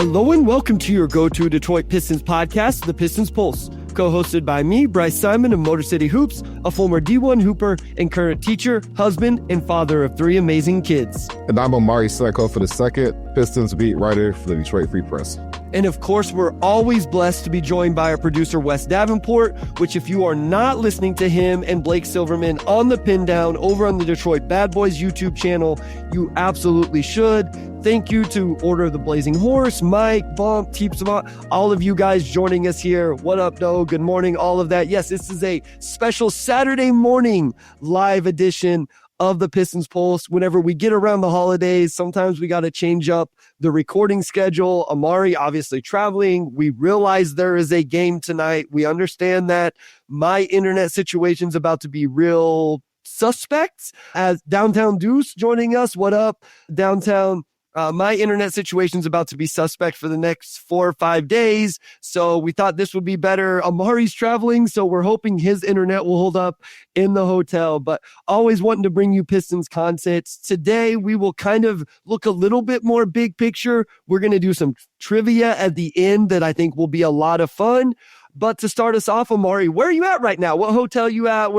Hello and welcome to your go-to Detroit Pistons podcast, The Pistons Pulse, co-hosted by me, Bryce Simon of Motor City Hoops, a former D1 hooper and current teacher, husband, and father of 3 amazing kids. And I'm Omari Seko for the second Pistons beat writer for the Detroit Free Press. And of course, we're always blessed to be joined by our producer, Wes Davenport, which if you are not listening to him and Blake Silverman on the Pin Down over on the Detroit Bad Boys YouTube channel, you absolutely should. Thank you to Order of the Blazing Horse, Mike, Bump, Teeps, all of you guys joining us here. What up, though? Good morning, all of that. Yes, this is a special Saturday morning live edition of the Pistons Pulse. Whenever we get around the holidays, sometimes we got to change up the recording schedule. Amari obviously traveling. We realize there is a game tonight. We understand that my internet situation's about to be real suspect. As Downtown Deuce joining us. What up, Downtown? My internet situation's about to be suspect for the next 4 or 5 days, so we thought this would be better. Amari's traveling, so we're hoping his internet will hold up in the hotel, but always wanting to bring you Pistons content. Today, we will kind of look a little bit more big picture. We're going to do some trivia at the end that I think will be a lot of fun. But to start us off, Omari, where are you at right now? What hotel you at?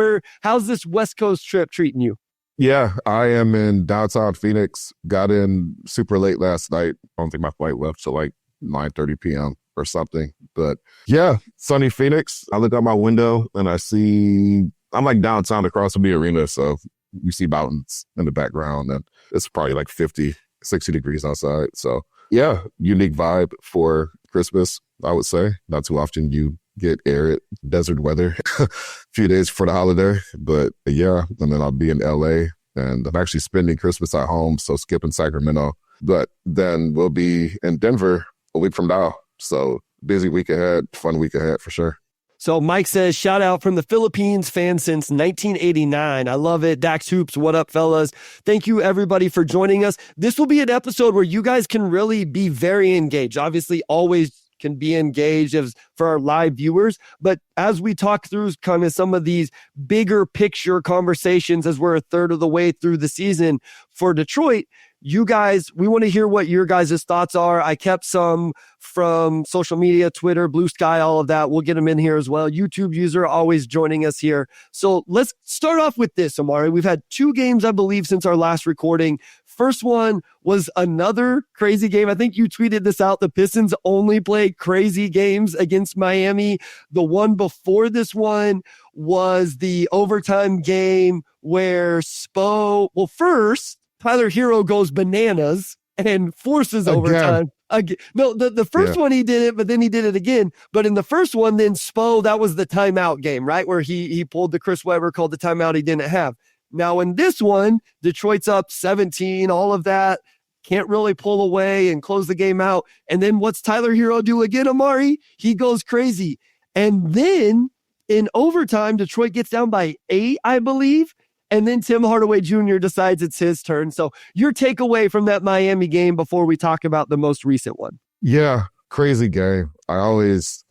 How's this West Coast trip treating you? Yeah, I am in downtown Phoenix. Got in super late last night. I don't think my flight left till like 9:30 p.m. or something. But yeah, sunny Phoenix. I look out my window and I'm like downtown across from the arena. So you see mountains in the background and it's probably like 50, 60 degrees outside. So yeah, unique vibe for Christmas, I would say. Not too often you get arid desert weather a few days before the holiday. But yeah, and then I'll be in LA and I'm actually spending Christmas at home, so skipping Sacramento. But then we'll be in Denver a week from now. So busy week ahead, fun week ahead for sure. So Mike says, shout out from the Philippines, fan since 1989. I love it. Dax Hoops, what up, fellas? Thank you, everybody, for joining us. This will be an episode where you guys can really be very engaged. Obviously, always can be engaged as for our live viewers. But as we talk through kind of some of these bigger picture conversations as we're a third of the way through the season for Detroit, you guys, we want to hear what your guys' thoughts are. I kept some from social media, Twitter, Blue Sky, all of that. We'll get them in here as well. YouTube user always joining us here. So let's start off with this, Omari. We've had 2 games, I believe, since our last recording. First one was another crazy game. I think you tweeted this out. The Pistons only play crazy games against Miami. The one before this one was the overtime game where first, Tyler Hero goes bananas and forces overtime. Again. No, the first one he did it, but then he did it again. But in the first one, then Spo, that was the timeout game, right? Where he pulled the Chris Webber, called the timeout he didn't have. Now in this one, Detroit's up 17, all of that. Can't really pull away and close the game out. And then what's Tyler Hero do again, Omari? He goes crazy. And then in overtime, Detroit gets down by 8, I believe. And then Tim Hardaway Jr. decides it's his turn. So your takeaway from that Miami game before we talk about the most recent one. Yeah, crazy game. I always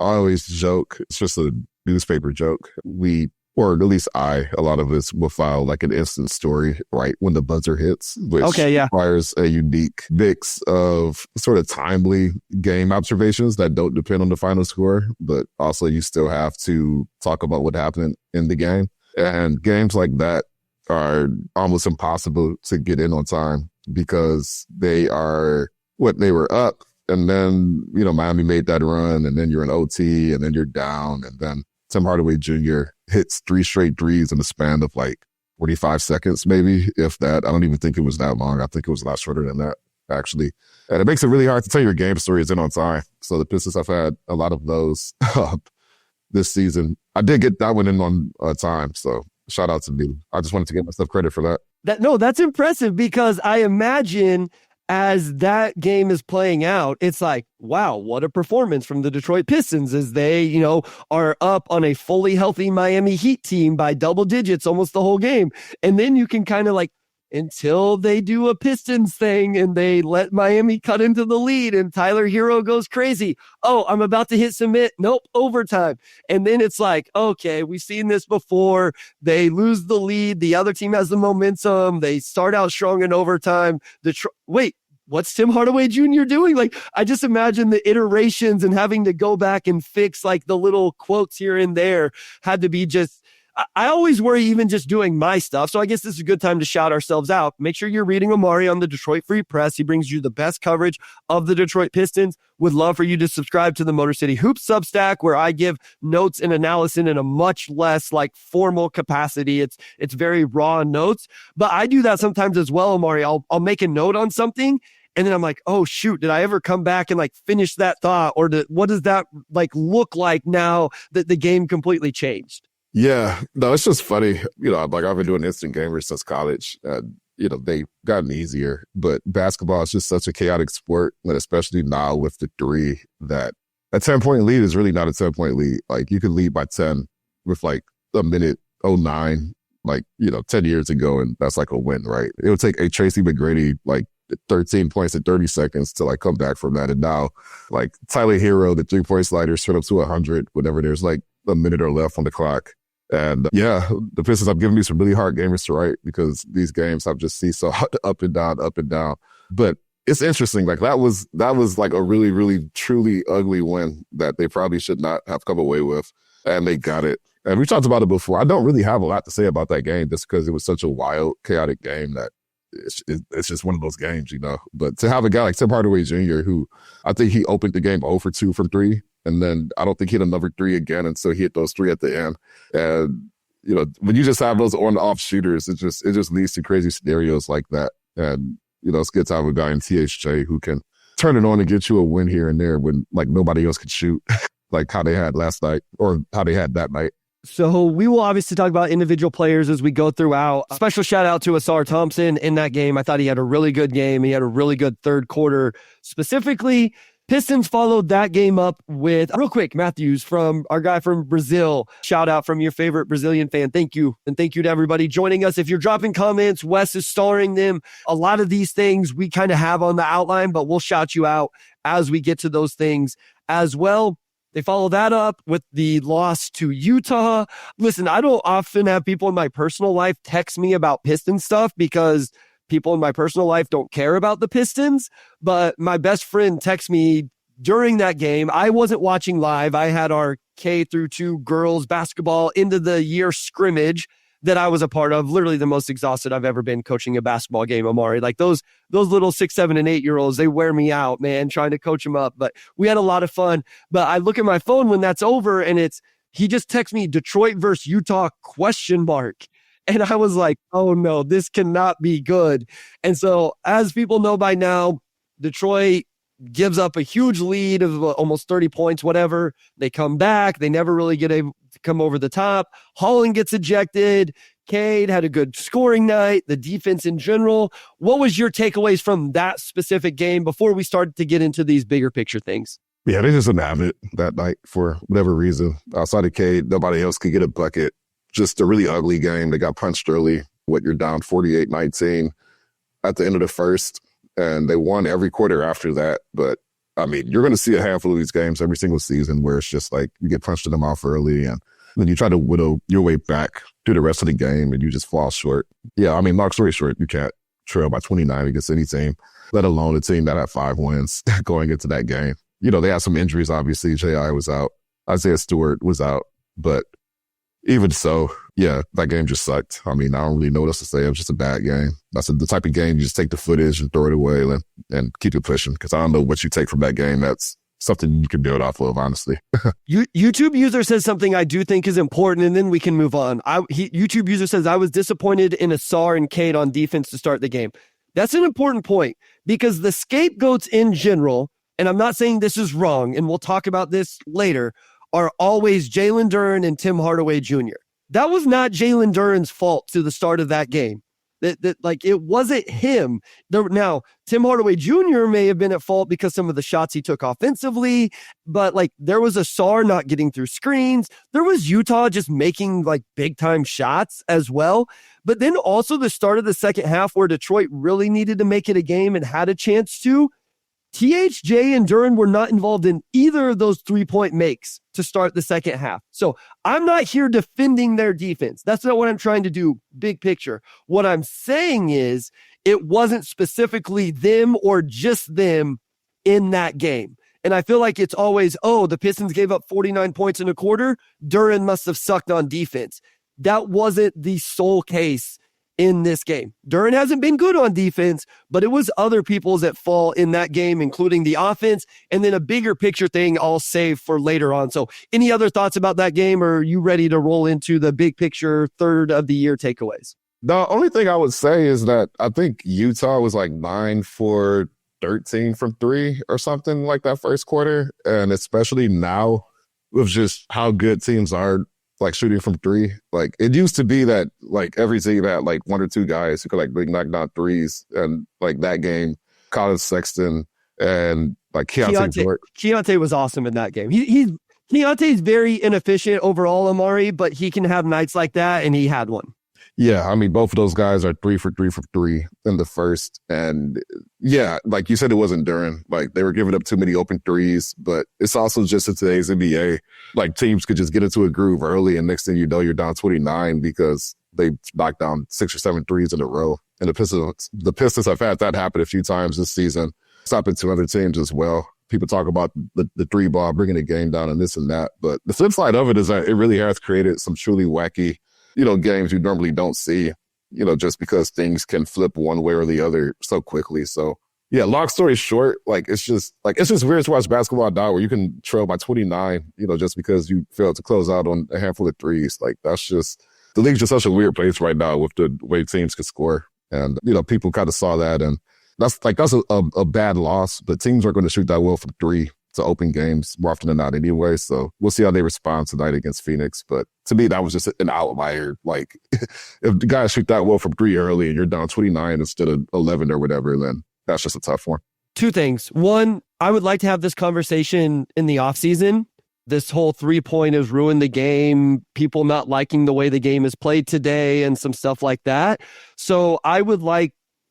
joke. It's just a newspaper joke. Or at least a lot of us will file like an instant story right when the buzzer hits, which requires a unique mix of sort of timely game observations that don't depend on the final score, but also you still have to talk about what happened in the game. And games like that are almost impossible to get in on time because they were up. And then, Miami made that run and then you're in OT and then you're down. And then Tim Hardaway Jr. hits 3 straight threes in the span of like 45 seconds, maybe, if that. I don't even think it was that long. I think it was a lot shorter than that, actually. And it makes it really hard to tell your game stories in on time. So the Pistons have had a lot of those this season. I did get that one in on time, so shout out to me. I just wanted to give myself credit for that. That's impressive because I imagine as that game is playing out, it's like, wow, what a performance from the Detroit Pistons as they, are up on a fully healthy Miami Heat team by double digits almost the whole game. And then you can kind of like, until they do a Pistons thing and they let Miami cut into the lead and Tyler Hero goes crazy. Oh, I'm about to hit submit. Nope, overtime. And then it's like, okay, we've seen this before. They lose the lead. The other team has the momentum. They start out strong in overtime. what's Tim Hardaway Jr. doing? Like, I just imagine the iterations and having to go back and fix like the little quotes here and there had to be just, I always worry even just doing my stuff. So I guess this is a good time to shout ourselves out. Make sure you're reading Omari on the Detroit Free Press. He brings you the best coverage of the Detroit Pistons. Would love for you to subscribe to the Motor City Hoops Substack, where I give notes and analysis in a much less like formal capacity. It's very raw notes, but I do that sometimes as well, Omari. I'll make a note on something, and then I'm like, oh shoot, did I ever come back and like finish that thought? Or what does that like look like now that the game completely changed? Yeah, no, it's just funny. Like I've been doing instant gamers since college. They've gotten easier, but basketball is just such a chaotic sport, and especially now with the three, that a 10-point lead is really not a 10-point lead. Like you could lead by 10 with like a minute 09, 10 years ago, and that's like a win, right? It would take a Tracy McGrady, 13 points in 30 seconds to like come back from that. And now like Tyler Hero, the 3-point slider straight up to 100 whenever there's like a minute or left on the clock. And yeah, the Pistons have given me some really hard gamers to write because these games have just so up and down. But it's interesting. Like that was like a really, really, truly ugly win that they probably should not have come away with. And they got it. And we talked about it before. I don't really have a lot to say about that game just because it was such a wild, chaotic game that it's just one of those games, But to have a guy like Tim Hardaway Jr., who I think he opened the game 0 for 2 from 3, and then I don't think he hit another 3 again, and so he hit those 3 at the end. And when you just have those on-off shooters, it just leads to crazy scenarios like that. And it's good to have a guy in THJ who can turn it on and get you a win here and there when like nobody else could shoot, like how they had last night or how they had that night. So we will obviously talk about individual players as we go throughout. A special shout out to Ausar Thompson in that game. I thought he had a really good game. He had a really good third quarter. Specifically, Pistons followed that game up with, real quick, Matthews from our guy from Brazil. Shout out from your favorite Brazilian fan. Thank you. And thank you to everybody joining us. If you're dropping comments, Wes is starring them. A lot of these things we kind of have on the outline, but we'll shout you out as we get to those things as well. They follow that up with the loss to Utah. Listen, I don't often have people in my personal life text me about Piston stuff because people in my personal life don't care about the Pistons. But my best friend texted me during that game. I wasn't watching live. I had our K-2 girls basketball end of the year scrimmage that I was a part of. Literally the most exhausted I've ever been coaching a basketball game, Omari. Like those little 6, 7, and 8-year-olds, they wear me out, man, trying to coach them up. But we had a lot of fun. But I look at my phone when that's over and he just texts me Detroit versus Utah ? And I was like, oh no, this cannot be good. And so as people know by now, Detroit gives up a huge lead of almost 30 points, whatever. They come back. They never really get able to come over the top. Holland gets ejected. Cade had a good scoring night. The defense in general. What was your takeaways from that specific game before we started to get into these bigger picture things? Yeah, they just didn't have it that night for whatever reason. Outside of Cade, nobody else could get a bucket. Just a really ugly game. They got punched early. You're down 48-19 at the end of the first. And they won every quarter after that. But, I mean, you're going to see a handful of these games every single season where it's just like you get punched in the mouth early and then you try to whittle your way back through the rest of the game and you just fall short. Yeah, I mean, long story short, you can't trail by 29 against any team, let alone a team that had 5 wins going into that game. They had some injuries, obviously. J.I. was out. Isaiah Stewart was out. But even so, yeah, that game just sucked. I mean, I don't really know what else to say. It was just a bad game. That's the type of game you just take the footage and throw it away and keep it pushing because I don't know what you take from that game. That's something you can build off of, honestly. YouTube user says something I do think is important, and then we can move on. YouTube user says, I was disappointed in Ausar and Cade on defense to start the game. That's an important point because the scapegoats in general, and I'm not saying this is wrong, and we'll talk about this later, are always Jalen Duren and Tim Hardaway Jr. That was not Jalen Duren's fault to the start of that game. It wasn't him. Now, Tim Hardaway Jr. may have been at fault because some of the shots he took offensively, but there was Ausar not getting through screens. There was Utah just making big time shots as well. But then also the start of the second half where Detroit really needed to make it a game and had a chance to. THJ and Duren were not involved in either of those 3-point makes to start the second half. So I'm not here defending their defense. That's not what I'm trying to do, big picture. What I'm saying is it wasn't specifically them or just them in that game. And I feel like it's always, the Pistons gave up 49 points in a quarter. Duren must have sucked on defense. That wasn't the sole case in this game. Duren hasn't been good on defense, but it was other people's at fault in that game, including the offense, and then a bigger picture thing I'll save for later on. So any other thoughts about that game, or are you ready to roll into the big picture third of the year takeaways? The only thing I would say is that I think Utah was like 9 for 13 from 3 or something like that first quarter. And especially now with just how good teams are like shooting from 3. Like it used to be that like every team had like 1 or 2 guys who could like big knock down threes. And like that game, Colin Sexton and like Keontae was awesome in that game. Keontae's very inefficient overall, Omari, but he can have nights like that, and he had one. Yeah, I mean, both of those guys are 3 for 3 in the first. And yeah, like you said, it wasn't Duren. Like they were giving up too many open threes, but it's also just in today's NBA, like teams could just get into a groove early, and next thing you know, you're down 29 because they knocked down 6 or 7 threes in a row. And the Pistons have had that happen a few times this season. It's happened to other teams as well. People talk about the 3 ball, bringing the game down and this and that. But the flip side of it is that it really has created some truly wacky, games you normally don't see, just because things can flip one way or the other so quickly. So yeah, long story short, like, it's just weird to watch basketball now where you can trail by 29, just because you failed to close out on a handful of threes. Like the league's just such a weird place right now with the way teams can score. And, people kind of saw that, and that's a bad loss, but teams aren't going to shoot that well from 3 to open games more often than not anyway. So we'll see how they respond tonight against Phoenix. But to me, that was just an outlier. Like if the guys shoot that well from 3 early and you're down 29 instead of 11 or whatever, then that's just a tough one. 2 things. One, I would like to have this conversation in the offseason. This whole 3-point has ruined the game, people not liking the way the game is played today and some stuff like that. So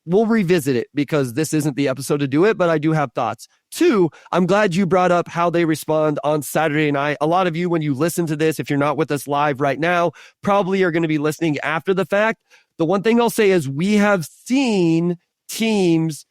we'll revisit it because this isn't the episode to do it, but I do have thoughts. 2, I'm glad you brought up how they respond on Saturday night. A lot of you, when you listen to this, if you're not with us live right now, probably are going to be listening after the fact. The one thing I'll say is we have seen this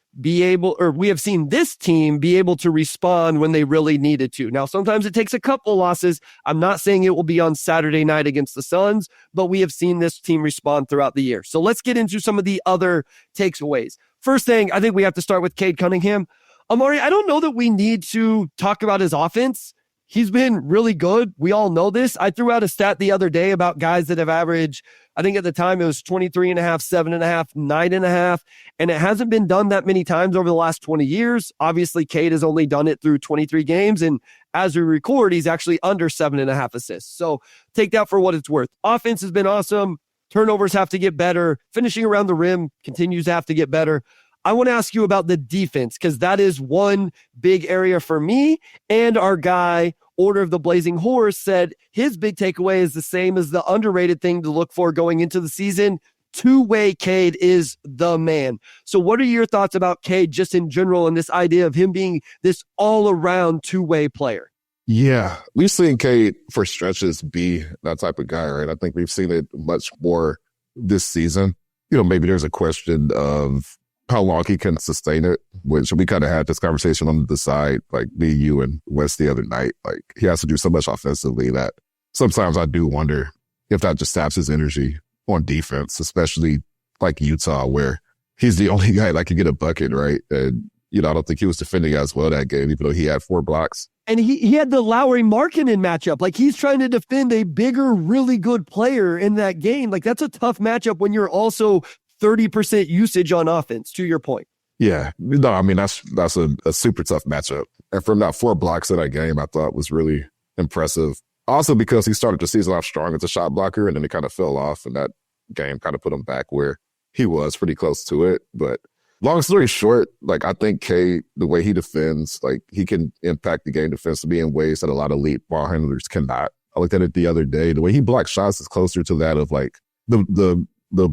team be able to respond when they really needed to. Now, sometimes it takes a couple losses. I'm not saying it will be on Saturday night against the Suns, but we have seen this team respond throughout the year. So let's get into some of the other takeaways. First thing, I think we have to start with Cade Cunningham. Omari, I don't know that we need to talk about his offense. He's been really good. We all know this. I threw out a stat the other day about guys that have averaged, I think at the time it was 23.5, 7.5, 9.5, and it hasn't been done that many times over the last 20 years. Obviously, Cade has only done it through 23 games, and as we record, he's actually under 7.5 assists. So take that for what it's worth. Offense has been awesome. Turnovers have to get better. Finishing around the rim continues to have to get better. I want to ask you about the defense, because that is one big area for me. And our guy, Order of the Blazing Horse, said his big takeaway is the same as the underrated thing to look for going into the season. Two-way Cade is the man. So what are your thoughts about Cade just in general and this idea of him being this all-around two-way player? Yeah, we've seen Cade for stretches be that type of guy, right? I think we've seen it much more this season. Maybe there's a question of how long he can sustain it, which we kind of had this conversation on the side, like me, you, and Wes the other night. Like, he has to do so much offensively that sometimes I do wonder if that just saps his energy on defense, especially like Utah, where he's the only guy that can get a bucket, right? And, I don't think he was defending as well that game, even though he had 4 blocks. And he had the Lowry-Markkanen matchup. Like, he's trying to defend a bigger, really good player in that game. Like, that's a tough matchup when you're also 30% usage on offense, to your point. Yeah. No, I mean, that's a super tough matchup. And from that 4 blocks in that game, I thought was really impressive. Also because he started the season off strong as a shot blocker, and then he kind of fell off, and that game kind of put him back where he was pretty close to it. But long story short, like, I think Cade, the way he defends, like, he can impact the game defensively in ways that a lot of elite ball handlers cannot. I looked at it the other day. The way he blocks shots is closer to that of like the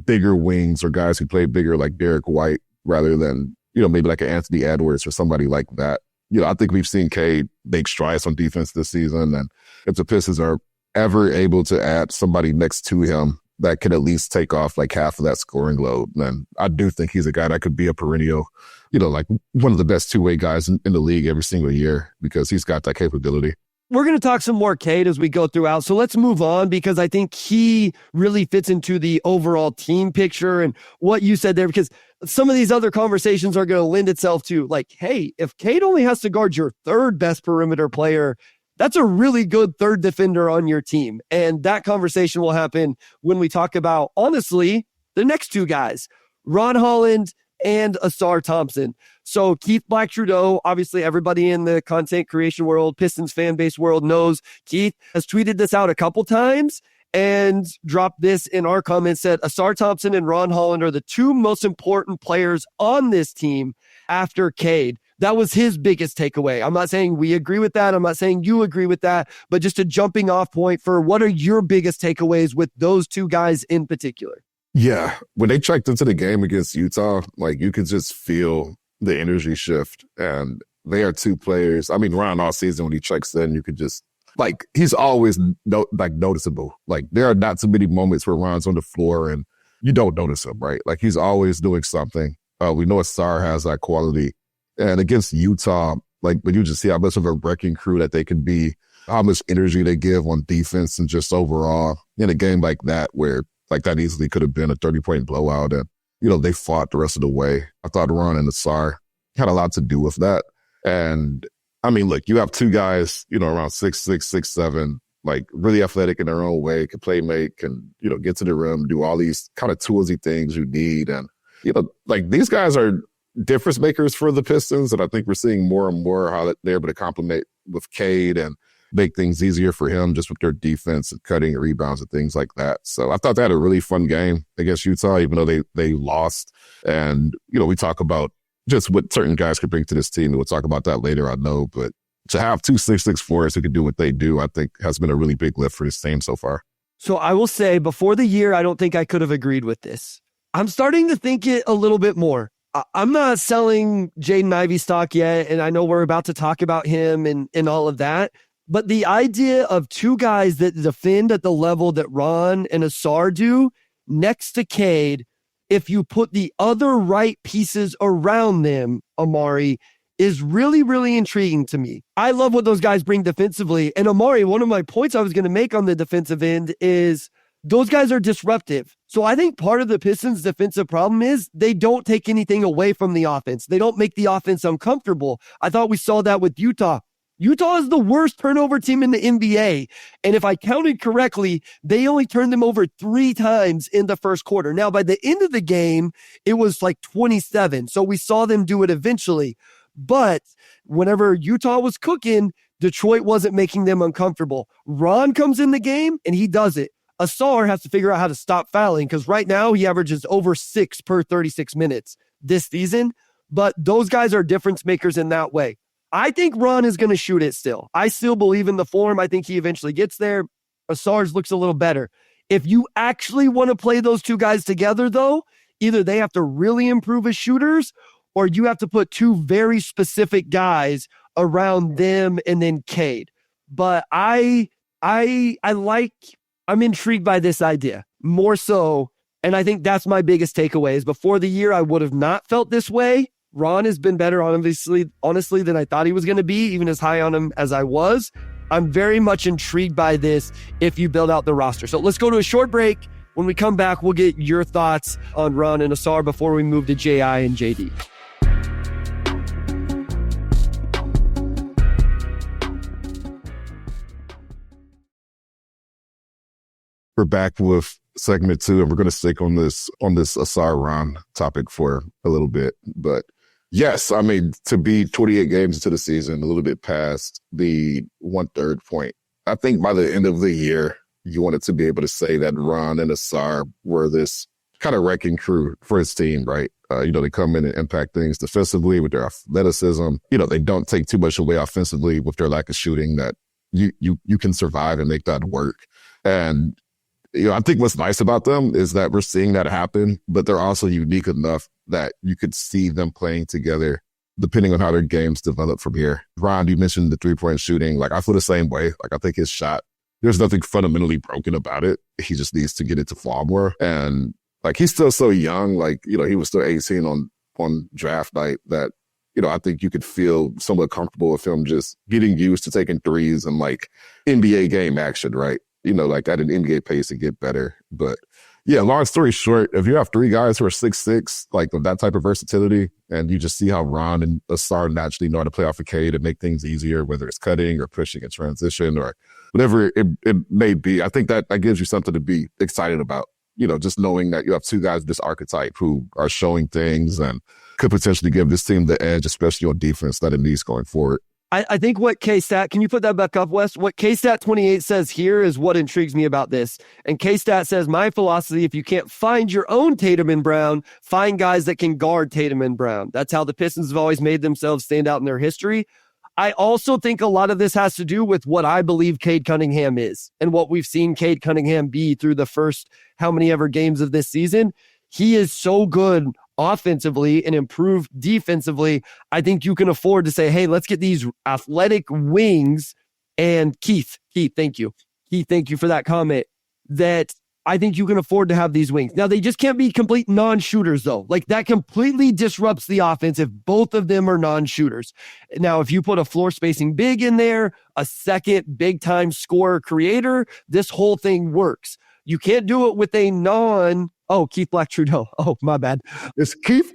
bigger wings or guys who play bigger like Derek White rather than maybe like an Anthony Edwards or somebody like that. I think we've seen Cade make strides on defense this season. And if the Pistons are ever able to add somebody next to him that can at least take off like half of that scoring load, then I do think he's a guy that could be a perennial, like one of the best two-way guys in the league every single year because he's got that capability. We're going to talk some more Cade as we go throughout. So let's move on because I think he really fits into the overall team picture and what you said there, because some of these other conversations are going to lend itself to like, hey, if Cade only has to guard your third best perimeter player, that's a really good third defender on your team. And that conversation will happen when we talk about, honestly, the next two guys, Ron Holland and Ausar Thompson. So Keith Black-Trudeau, obviously everybody in the content creation world, Pistons fan base world knows Keith has tweeted this out a couple times and dropped this in our comments, said Ausar Thompson and Ron Holland are the two most important players on this team after Cade. That was his biggest takeaway. I'm not saying we agree with that. I'm not saying you agree with that, but just a jumping off point for what are your biggest takeaways with those two guys in particular? Yeah. When they checked into the game against Utah, like you could just feel the energy shift. And they are two players. I mean, Ron all season when he checks in, you could just like, he's always noticeable. Like there are not too many moments where Ron's on the floor and you don't notice him, right? Like he's always doing something. We know Ausar has that quality. And against Utah, like, but you just see how much of a wrecking crew that they can be, how much energy they give on defense and just overall in a game like that, where like that easily could have been a 30-point blowout. And, they fought the rest of the way. I thought Ron and Ausar had a lot to do with that. And I mean, look, you have two guys, around 6'6", 6'7", like really athletic in their own way, can play make, can, get to the rim, do all these kind of toolsy things you need. And, like these guys are difference makers for the Pistons. And I think we're seeing more and more how they're able to complement with Cade and make things easier for him just with their defense and cutting and rebounds and things like that. So I thought they had a really fun game against Utah, even though they lost. And, we talk about just what certain guys could bring to this team. And we'll talk about that later, I know. But to have two 6'4" who can do what they do, I think has been a really big lift for this team so far. So I will say before the year, I don't think I could have agreed with this. I'm starting to think it a little bit more. I'm not selling Jaden Ivey stock yet, and I know we're about to talk about him and all of that. But the idea of two guys that defend at the level that Ron and Ausar do next to Cade, if you put the other right pieces around them, Omari, is really, really intriguing to me. I love what those guys bring defensively. And Omari, one of my points I was going to make on the defensive end is those guys are disruptive. So I think part of the Pistons' defensive problem is they don't take anything away from the offense. They don't make the offense uncomfortable. I thought we saw that with Utah. Utah is the worst turnover team in the NBA. And if I counted correctly, they only turned them over 3 times in the first quarter. Now, by the end of the game, it was like 27. So we saw them do it eventually. But whenever Utah was cooking, Detroit wasn't making them uncomfortable. Ron comes in the game and he does it. Ausar has to figure out how to stop fouling because right now he averages over 6 per 36 minutes this season. But those guys are difference makers in that way. I think Ron is going to shoot it still. I still believe in the form. I think he eventually gets there. Ausar's looks a little better. If you actually want to play those two guys together, though, either they have to really improve as shooters or you have to put two very specific guys around them and then Cade. But I'm intrigued by this idea more so. And I think that's my biggest takeaway is before the year, I would have not felt this way. Ron has been better, honestly, than I thought he was going to be, even as high on him as I was. I'm very much intrigued by this if you build out the roster. So let's go to a short break. When we come back, we'll get your thoughts on Ron and Ausar before we move to J.I. and J.D. We're back with segment 2, and we're going to stick on this Ausar Ron topic for a little bit. But yes, I mean, to be 28 games into the season, a little bit past the 1/3 point, I think by the end of the year, you wanted to be able to say that Ron and Ausar were this kind of wrecking crew for his team, right? They come in and impact things defensively with their athleticism. They don't take too much away offensively with their lack of shooting that you can survive and make that work. And I think what's nice about them is that we're seeing that happen, but they're also unique enough that you could see them playing together depending on how their games develop from here. Ron, you mentioned the 3-point shooting. Like, I feel the same way. Like, I think his shot, there's nothing fundamentally broken about it. He just needs to get it to fall more. And like, he's still so young. Like, he was still 18 on draft night that, I think you could feel somewhat comfortable with him just getting used to taking threes and like NBA game action, right? Like at an NBA pace and get better. But yeah, long story short, if you have three guys who are 6'6", like with that type of versatility, and you just see how Ron and Ausar naturally know how to play off of Cade and make things easier, whether it's cutting or pushing in transition or whatever it may be, I think that gives you something to be excited about. Just knowing that you have two guys of this archetype who are showing things and could potentially give this team the edge, especially on defense, that it needs going forward. I think what K-Stat, can you put that back up, Wes? What K-Stat 28 says here is what intrigues me about this. And K-Stat says, my philosophy, if you can't find your own Tatum and Brown, find guys that can guard Tatum and Brown. That's how the Pistons have always made themselves stand out in their history. I also think a lot of this has to do with what I believe Cade Cunningham is and what we've seen Cade Cunningham be through the first how many ever games of this season. He is so good offensively and improved defensively. I think you can afford to say, hey, let's get these athletic wings. And Keith, thank you. Keith, thank you for that comment. That I think you can afford to have these wings. Now, they just can't be complete non-shooters, though. Like, that completely disrupts the offense if both of them are non-shooters. Now, if you put a floor spacing big in there, a second big-time scorer creator, this whole thing works. You can't do it with a Keith Black Trudeau. Oh, my bad. It's Keith.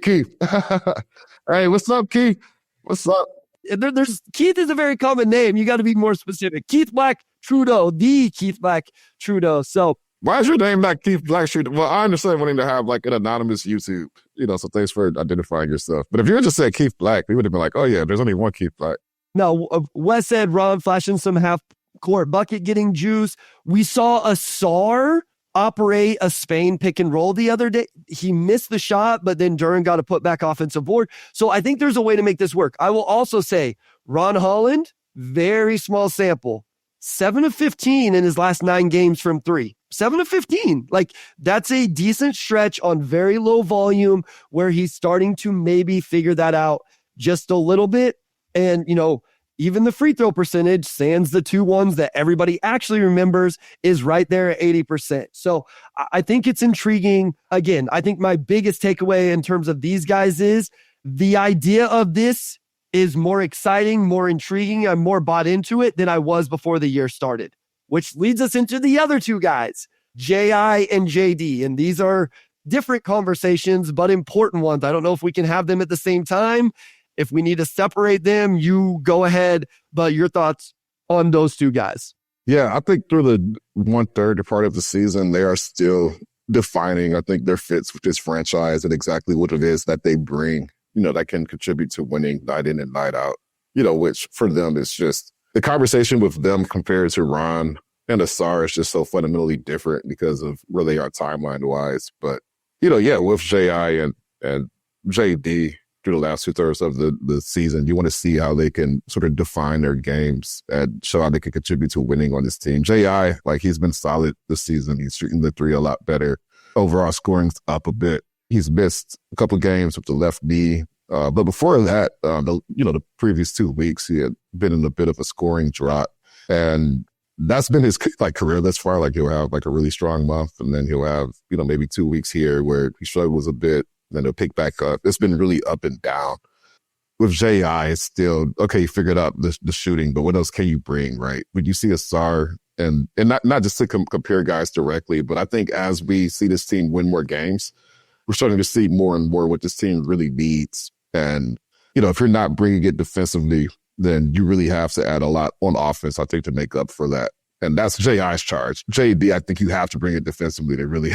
Hey, what's up, Keith? What's up? There's Keith is a very common name. You got to be more specific. Keith Black Trudeau, the Keith Black Trudeau. So, why is your name not Keith Black Trudeau? Well, I understand wanting to have like an anonymous YouTube, so thanks for identifying yourself. But if you had just said Keith Black, we would have been like, oh yeah, there's only one Keith Black. No, Wes said Ron flashing some half-court bucket getting juice. We saw Ausar operate a Spain pick and roll the other day. He missed the shot, but then Duren got to put back offensive board. So I think there's a way to make this work. I will also say Ron Holland, very small sample, 7 of 15 in his last 9 games from 3. 7 of 15. Like, that's a decent stretch on very low volume where he's starting to maybe figure that out just a little bit. And, even the free throw percentage, sans the 2 ones that everybody actually remembers, is right there at 80%. So I think it's intriguing. Again, I think my biggest takeaway in terms of these guys is the idea of this is more exciting, more intriguing. I'm more bought into it than I was before the year started, which leads us into the other 2 guys, J.I. and J.D. And these are different conversations, but important ones. I don't know if we can have them at the same time. If we need to separate them, you go ahead. But your thoughts on those 2 guys? Yeah, I think through the 1/3 part of the season, they are still defining, I think, their fits with this franchise and exactly what it is that they bring, that can contribute to winning night in and night out, which for them is just the conversation with them compared to Ron and Ausar is just so fundamentally different because of where they are timeline-wise. But, with J.I. and J.D., through the last 2/3 of the season, you want to see how they can sort of define their games and show how they can contribute to winning on this team. J.I., he's been solid this season. He's shooting the 3 a lot better. Overall scoring's up a bit. He's missed a couple games with the left knee. But before that, the previous 2 weeks, he had been in a bit of a scoring drought. And that's been his career thus far. He'll have a really strong month, and then he'll have, maybe 2 weeks here where he struggles a bit. Then they'll pick back up. It's been really up and down. With J.I., it's still, okay, you figured out the shooting, but what else can you bring, right? When you see Ausar, and not just to compare guys directly, but I think as we see this team win more games, we're starting to see more and more what this team really needs. And, if you're not bringing it defensively, then you really have to add a lot on offense, I think, to make up for that. And that's J.I.'s charge. J.D., I think you have to bring it defensively to really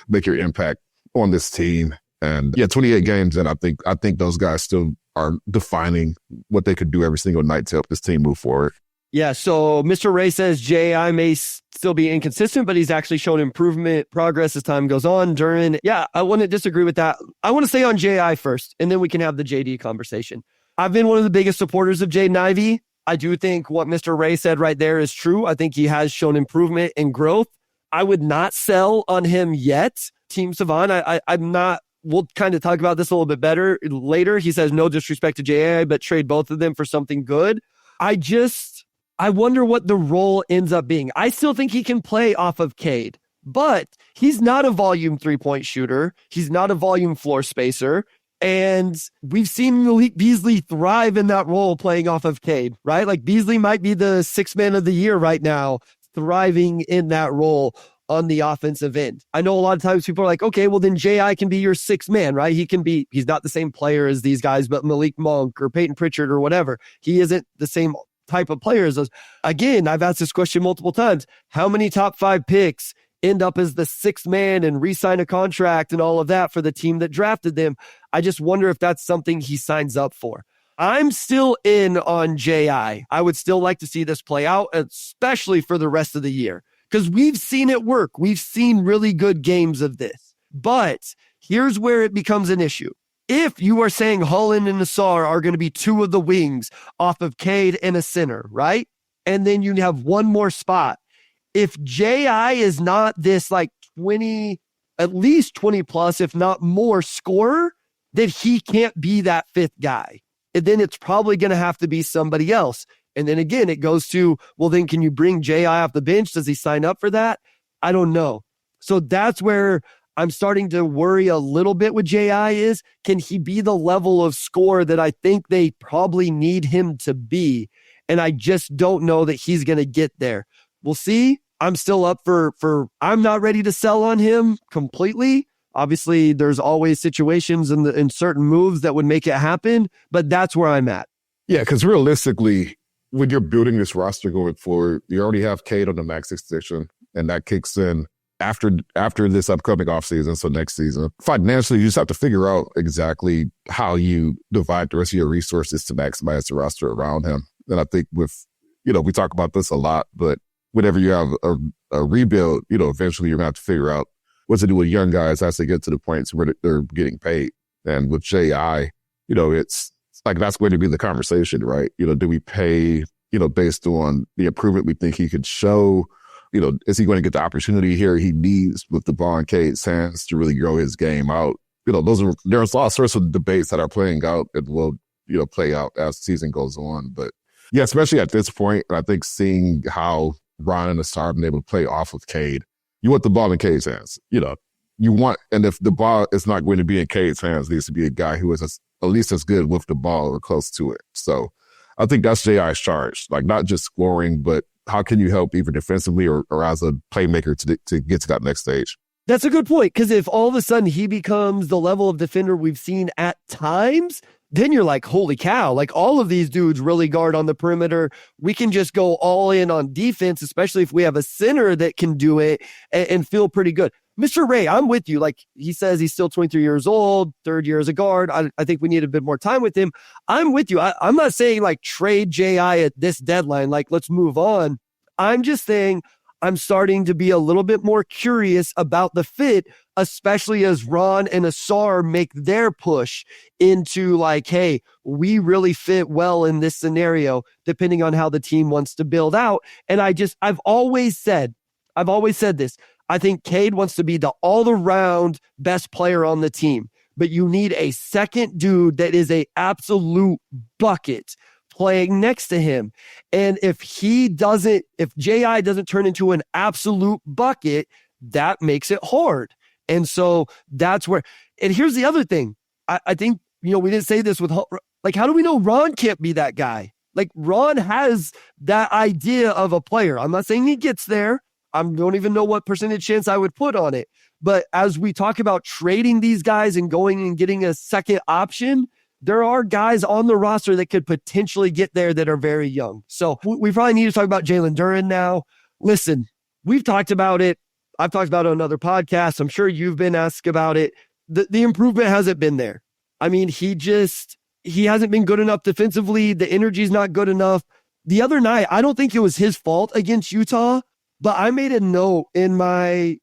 make your impact on this team. And 28 games, and I think those guys still are defining what they could do every single night to help this team move forward. Yeah, so Mr. Ray says J.I. may still be inconsistent, but he's actually shown improvement, progress as time goes on. Duren, I wouldn't disagree with that. I want to say on J.I. first, and then we can have the J.D. conversation. I've been one of the biggest supporters of Jaden Ivey. I do think what Mr. Ray said right there is true. I think he has shown improvement and growth. I would not sell on him yet. Team Savant, I'm not. We'll kind of talk about this a little bit better later. He says no disrespect to JI, but trade both of them for something good. I wonder what the role ends up being. I still think he can play off of Cade, but he's not a volume 3-point shooter. He's not a volume floor spacer. And we've seen Malik Beasley thrive in that role playing off of Cade, right? Like Beasley might be the sixth man of the year right now, thriving in that role on the offensive end. I know a lot of times people are like, okay, well then JI can be your sixth man, right? He's not the same player as these guys, but Malik Monk or Peyton Pritchard or whatever. He isn't the same type of player as those. Again, I've asked this question multiple times. How many top 5 picks end up as the sixth man and re-sign a contract and all of that for the team that drafted them? I just wonder if that's something he signs up for. I'm still in on JI. I would still like to see this play out, especially for the rest of the year, because we've seen it work. We've seen really good games of this. But here's where it becomes an issue. If you are saying Holland and Ausar are going to be 2 of the wings off of Cade and a center, right? And then you have one more spot. If JI is not this like 20, at least 20 plus, if not more scorer, then he can't be that 5th guy. And then it's probably going to have to be somebody else. And then again, it goes to, well, then can you bring JI off the bench? Does he sign up for that? I don't know. So that's where I'm starting to worry a little bit with JI is, can he be the level of score that I think they probably need him to be? And I just don't know that he's going to get there. We'll see. I'm still up for I'm not ready to sell on him completely. Obviously, there's always situations in certain moves that would make it happen, but that's where I'm at. Yeah, because realistically, when you're building this roster going forward, you already have Cade on the max extension, and that kicks in after this upcoming offseason, so next season. Financially, you just have to figure out exactly how you divide the rest of your resources to maximize the roster around him. And I think with, we talk about this a lot, but whenever you have a rebuild, eventually you're going to have to figure out what to do with young guys as they get to the points where they're getting paid. And with JI, it's like that's going to be the conversation, right? Do we pay, based on the improvement we think he could show? Is he going to get the opportunity here he needs with the ball in Cade's hands to really grow his game out? There's all sorts of debates that are playing out and will, play out as the season goes on. But yeah, especially at this point, I think seeing how Ron and Ausar have been able to play off of Cade, you want the ball in Cade's hands. And if the ball is not going to be in Cade's hands, it needs to be a guy who is at least as good with the ball or close to it. So I think that's JI's charge, like not just scoring, but how can you help either defensively or as a playmaker to get to that next stage? That's a good point, because if all of a sudden he becomes the level of defender we've seen at times, then you're like, holy cow, like all of these dudes really guard on the perimeter. We can just go all in on defense, especially if we have a center that can do it and feel pretty good. Mr. Ray, I'm with you. Like he says, he's still 23 years old, 3rd year as a guard. I think we need a bit more time with him. I'm with you. I'm not saying like trade JI at this deadline, like let's move on. I'm just saying I'm starting to be a little bit more curious about the fit, especially as Ron and Ausar make their push into like, hey, we really fit well in this scenario, depending on how the team wants to build out. And I've always said this. I think Cade wants to be the all-around best player on the team, but you need a second dude that is a absolute bucket playing next to him. And if JI doesn't turn into an absolute bucket, that makes it hard. And so that's where, and here's the other thing. I think, we didn't say this with, like, how do we know Ron can't be that guy? Like Ron has that idea of a player. I'm not saying he gets there. I don't even know what percentage chance I would put on it. But as we talk about trading these guys and going and getting a second option, there are guys on the roster that could potentially get there that are very young. So we probably need to talk about Jalen Duren now. Listen, we've talked about it. I've talked about it on other podcasts. I'm sure you've been asked about it. The improvement hasn't been there. I mean, he hasn't been good enough defensively. The energy's not good enough. The other night, I don't think it was his fault against Utah, but I made a note in my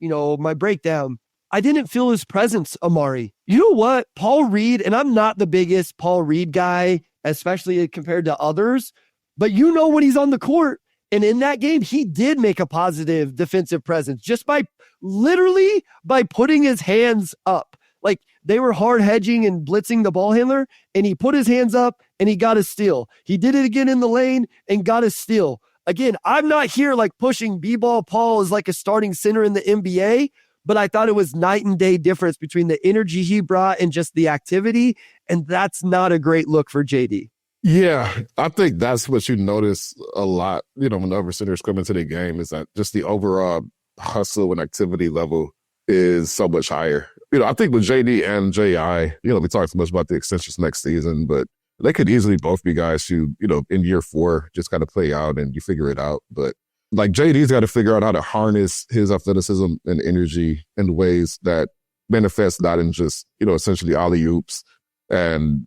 breakdown. I didn't feel his presence, Omari. You know what? Paul Reed, and I'm not the biggest Paul Reed guy, especially compared to others, but when he's on the court, And in that game, he did make a positive defensive presence just by literally by putting his hands up. Like they were hard hedging and blitzing the ball handler, and he put his hands up and he got a steal. He did it again in the lane and got a steal. Again, I'm not here like pushing B-ball Paul as like a starting center in the NBA, but I thought it was night and day difference between the energy he brought and just the activity. And that's not a great look for JD. Yeah, I think that's what you notice a lot, when the other centers come into the game, is that just the overall hustle and activity level is so much higher. I think with JD and JI, we talk so much about the extensions next season, but they could easily both be guys who, in year 4, just kind of play out and you figure it out. But like JD's got to figure out how to harness his athleticism and energy in ways that manifest not in just, essentially alley-oops and,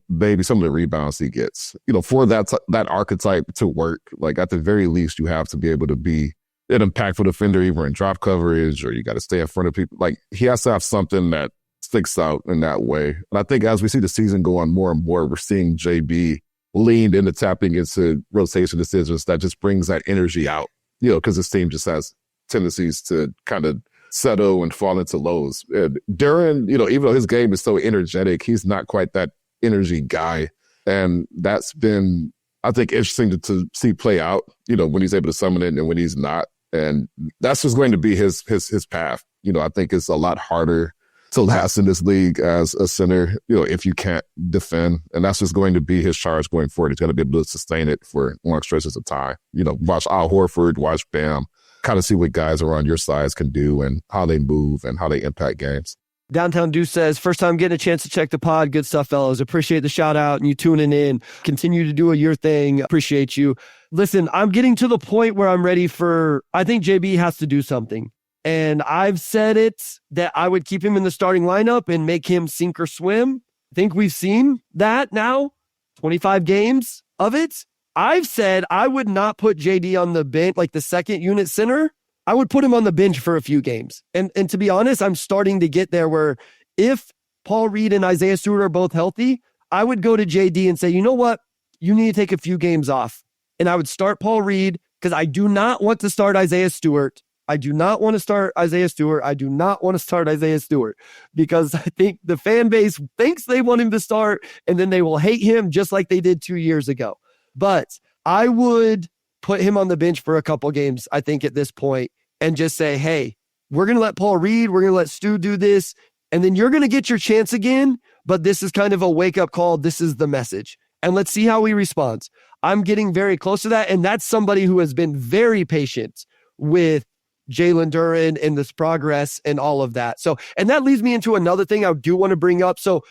maybe some of the rebounds he gets. For that archetype to work, like at the very least, you have to be able to be an impactful defender, either in drop coverage or you got to stay in front of people. Like he has to have something that sticks out in that way. And I think as we see the season go on more and more, we're seeing JB leaned into tapping into rotation decisions that just brings that energy out, because this team just has tendencies to kind of settle and fall into lows. And Duren, even though his game is so energetic, he's not quite that energy guy. And that's been, I think, interesting to see play out, when he's able to summon it and when he's not. And that's just going to be his path. I think it's a lot harder to last in this league as a center, if you can't defend. And that's just going to be his charge going forward. He's going to be able to sustain it for long stretches of time. Watch Al Horford, watch Bam, kind of see what guys around your size can do and how they move and how they impact games. Downtown Deuce says, first time getting a chance to check the pod. Good stuff, fellas. Appreciate the shout out and you tuning in. Continue to do your thing. Appreciate you. Listen, I'm getting to the point where I'm ready I think JB has to do something. And I've said it that I would keep him in the starting lineup and make him sink or swim. I think we've seen that now, 25 games of it. I've said I would not put JD on the bench, like the second unit center. I would put him on the bench for a few games. And to be honest, I'm starting to get there where if Paul Reed and Isaiah Stewart are both healthy, I would go to JD and say, you know what? You need to take a few games off. And I would start Paul Reed because I do not want to start Isaiah Stewart. I do not want to start Isaiah Stewart because I think the fan base thinks they want him to start and then they will hate him just like they did 2 years ago. But I would put him on the bench for a couple games, I think, at this point, and just say, hey, we're going to let Paul Reed, we're going to let Stu do this, and then you're going to get your chance again, but this is kind of a wake-up call. This is the message. And let's see how he responds. I'm getting very close to that, and that's somebody who has been very patient with Jalen Duren and this progress and all of that. So, and that leads me into another thing I do want to bring up. So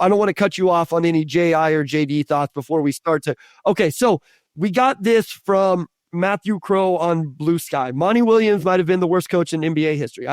I don't want to cut you off on any JI or JD thoughts before we start to, okay. So we got this from Matthew Crow on Blue Sky. Monty Williams might've been the worst coach in NBA history.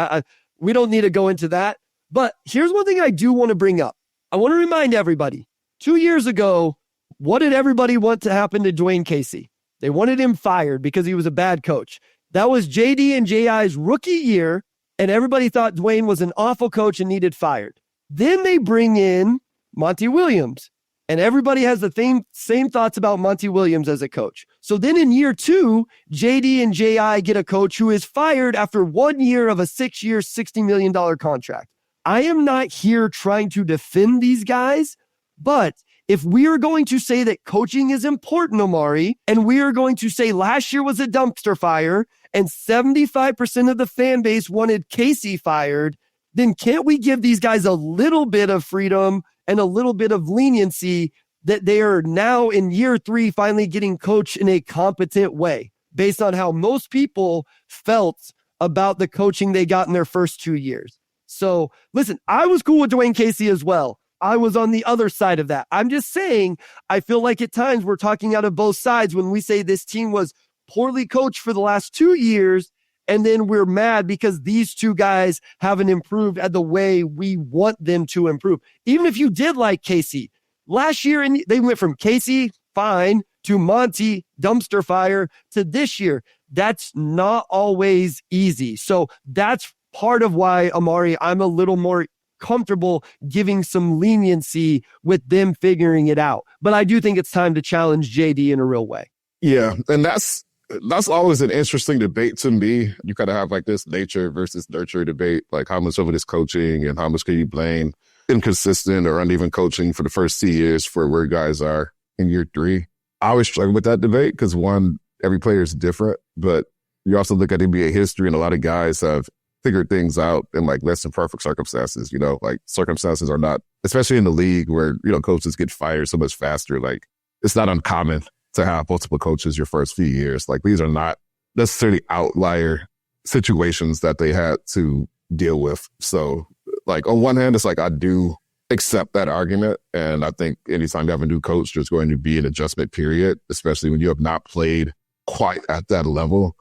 We don't need to go into that, but here's one thing I do want to bring up. I want to remind everybody 2 years ago, what did everybody want to happen to Dwayne Casey? They wanted him fired because he was a bad coach. That was JD and JI's rookie year, and everybody thought Dwayne was an awful coach and needed fired. Then they bring in Monty Williams, and everybody has the same thoughts about Monty Williams as a coach. So then in year 2, JD and JI get a coach who is fired after 1 year of a 6-year, $60 million contract. I am not here trying to defend these guys, but if we are going to say that coaching is important, Omari, and we are going to say last year was a dumpster fire and 75% of the fan base wanted Casey fired, then can't we give these guys a little bit of freedom and a little bit of leniency that they are now in year 3 finally getting coached in a competent way based on how most people felt about the coaching they got in their first 2 years? So listen, I was cool with Dwayne Casey as well. I was on the other side of that. I'm just saying, I feel like at times we're talking out of both sides when we say this team was poorly coached for the last 2 years, and then we're mad because these two guys haven't improved at the way we want them to improve. Even if you did like Casey, last year and they went from Casey, fine, to Monty, dumpster fire, to this year. That's not always easy. So that's part of why, Omari, I'm a little more comfortable giving some leniency with them figuring it out. But I do think it's time to challenge JD in a real way. Yeah, and that's That's always an interesting debate to me. You kind of have like this nature versus nurture debate, like how much of it is coaching and how much can you blame inconsistent or uneven coaching for the first 2 years for where guys are in year 3. I always struggle with that debate because one, every player is different, but you also look at NBA history and a lot of guys have figured things out in like less than perfect circumstances, like circumstances are not, especially in the league where, coaches get fired so much faster. Like it's not uncommon to have multiple coaches your first few years. Like these are not necessarily outlier situations that they had to deal with. So like on one hand, it's like I do accept that argument. And I think anytime you have a new coach, there's going to be an adjustment period, especially when you have not played quite at that level.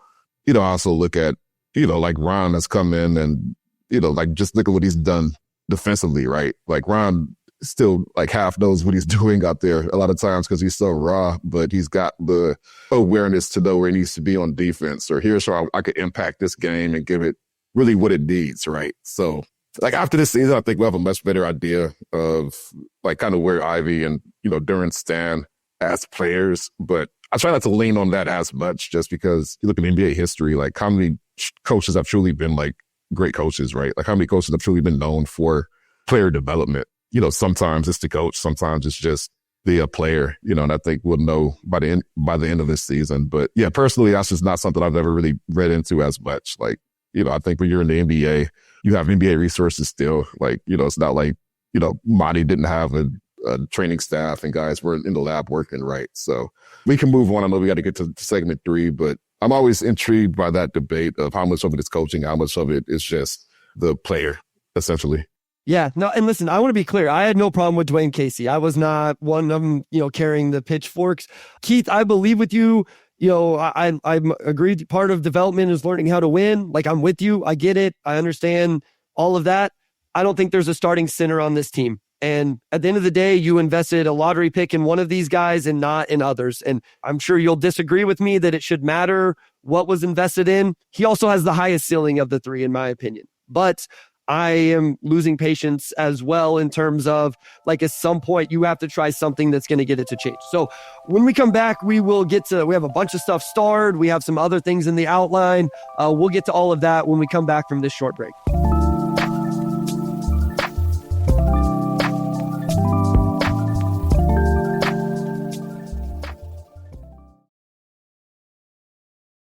I also look at, like Ron has come in and, like just look at what he's done defensively, right? Like Ron still like half knows what he's doing out there a lot of times because he's so raw, but he's got the awareness to know where he needs to be on defense, or here's how I could impact this game and give it really what it needs, right? So like after this season, I think we'll have a much better idea of like kind of where Ivey and, Duren stand as players, but I try not to lean on that as much just because you look at NBA history, like how many coaches have truly been like great coaches, right? Like how many coaches have truly been known for player development? Sometimes it's the coach, sometimes it's just the player, and I think we'll know by the end of this season. But yeah, personally, that's just not something I've ever really read into as much. Like, I think when you're in the NBA, you have NBA resources still. Like, it's not like, Monty didn't have a training staff and guys were in the lab working, right? So we can move on. I know we got to get to segment 3, but I'm always intrigued by that debate of how much of it is coaching, how much of it is just the player, essentially. Yeah, no, and listen, I want to be clear. I had no problem with Dwayne Casey. I was not one of them, carrying the pitchforks. Keith, I believe with you. I'm agreed. Part of development is learning how to win. Like, I'm with you. I get it. I understand all of that. I don't think there's a starting center on this team. And at the end of the day, you invested a lottery pick in one of these guys and not in others. And I'm sure you'll disagree with me that it should matter what was invested in. He also has the highest ceiling of the 3, in my opinion. But I am losing patience as well in terms of, like, at some point you have to try something that's going to get it to change. So when we come back, we have a bunch of stuff starred. We have some other things in the outline. We'll get to all of that when we come back from this short break.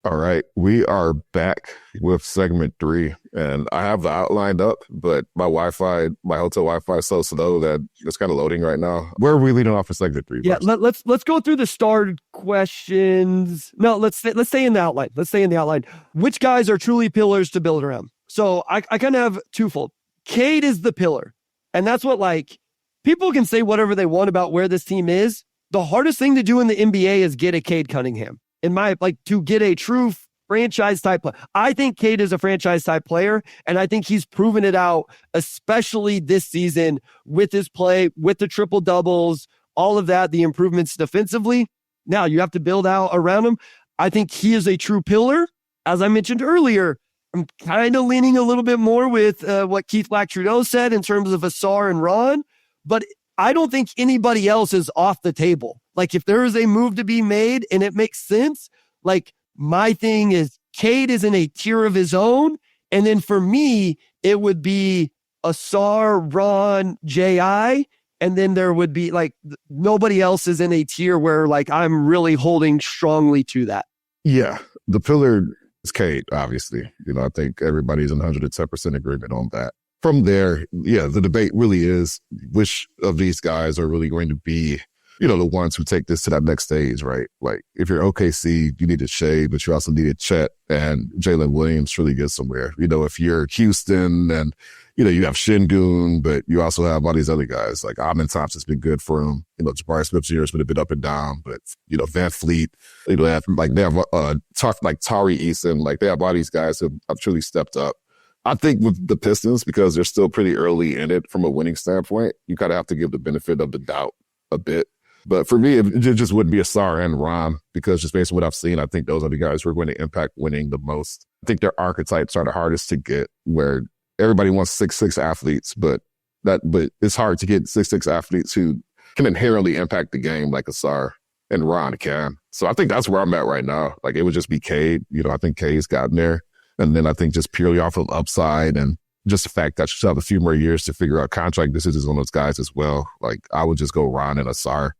All right, we are back with segment 3, and I have the outline up, but my hotel Wi-Fi is so slow that it's kind of loading right now. Where are we leading off for segment 3? Yeah, let's go through the starred questions. No, let's stay in the outline. Let's stay in the outline. Which guys are truly pillars to build around? So I kind of have twofold. Cade is the pillar, and that's what, like, people can say whatever they want about where this team is. The hardest thing to do in the NBA is get a Cade Cunningham. To get a true franchise type player. I think Cade is a franchise type player, and I think he's proven it out, especially this season with his play, with the triple doubles, all of that, the improvements defensively. Now you have to build out around him. I think he is a true pillar. As I mentioned earlier, I'm kind of leaning a little bit more with what Keith Black-Trudeau said in terms of Ausar and Ron, but I don't think anybody else is off the table. Like, if there is a move to be made and it makes sense, like, my thing is Cade is in a tier of his own. And then for me, it would be Ausar, Ron, J.I. And then there would be, like, nobody else is in a tier where, like, I'm really holding strongly to that. Yeah, the pillar is Cade, obviously. I think everybody's in 110% agreement on that. From there, yeah, the debate really is which of these guys are really going to be, the ones who take this to that next stage, right? Like, if you're OKC, you need a Shea, but you also need a Chet and Jalen Williams to really get somewhere. If you're Houston and, you have Şengün, but you also have all these other guys. Like, Amin Thompson's been good for him. Jabari Smith's year's been a bit up and down, but, Van Fleet, they have Tari Eason, like, they have all these guys who have truly stepped up. I think with the Pistons, because they're still pretty early in it from a winning standpoint, you kind of have to give the benefit of the doubt a bit. But for me, it just wouldn't be Ausar and Ron, because just based on what I've seen, I think those are the guys who are going to impact winning the most. I think their archetypes are the hardest to get, where everybody wants 6'6" athletes, but it's hard to get 6'6" athletes who can inherently impact the game like Ausar and Ron can. So I think that's where I'm at right now. Like, it would just be Cade. I think Cade's gotten there. And then I think just purely off of upside and just the fact that you still have a few more years to figure out contract decisions on those guys as well. Like, I would just go Ron and Ausar,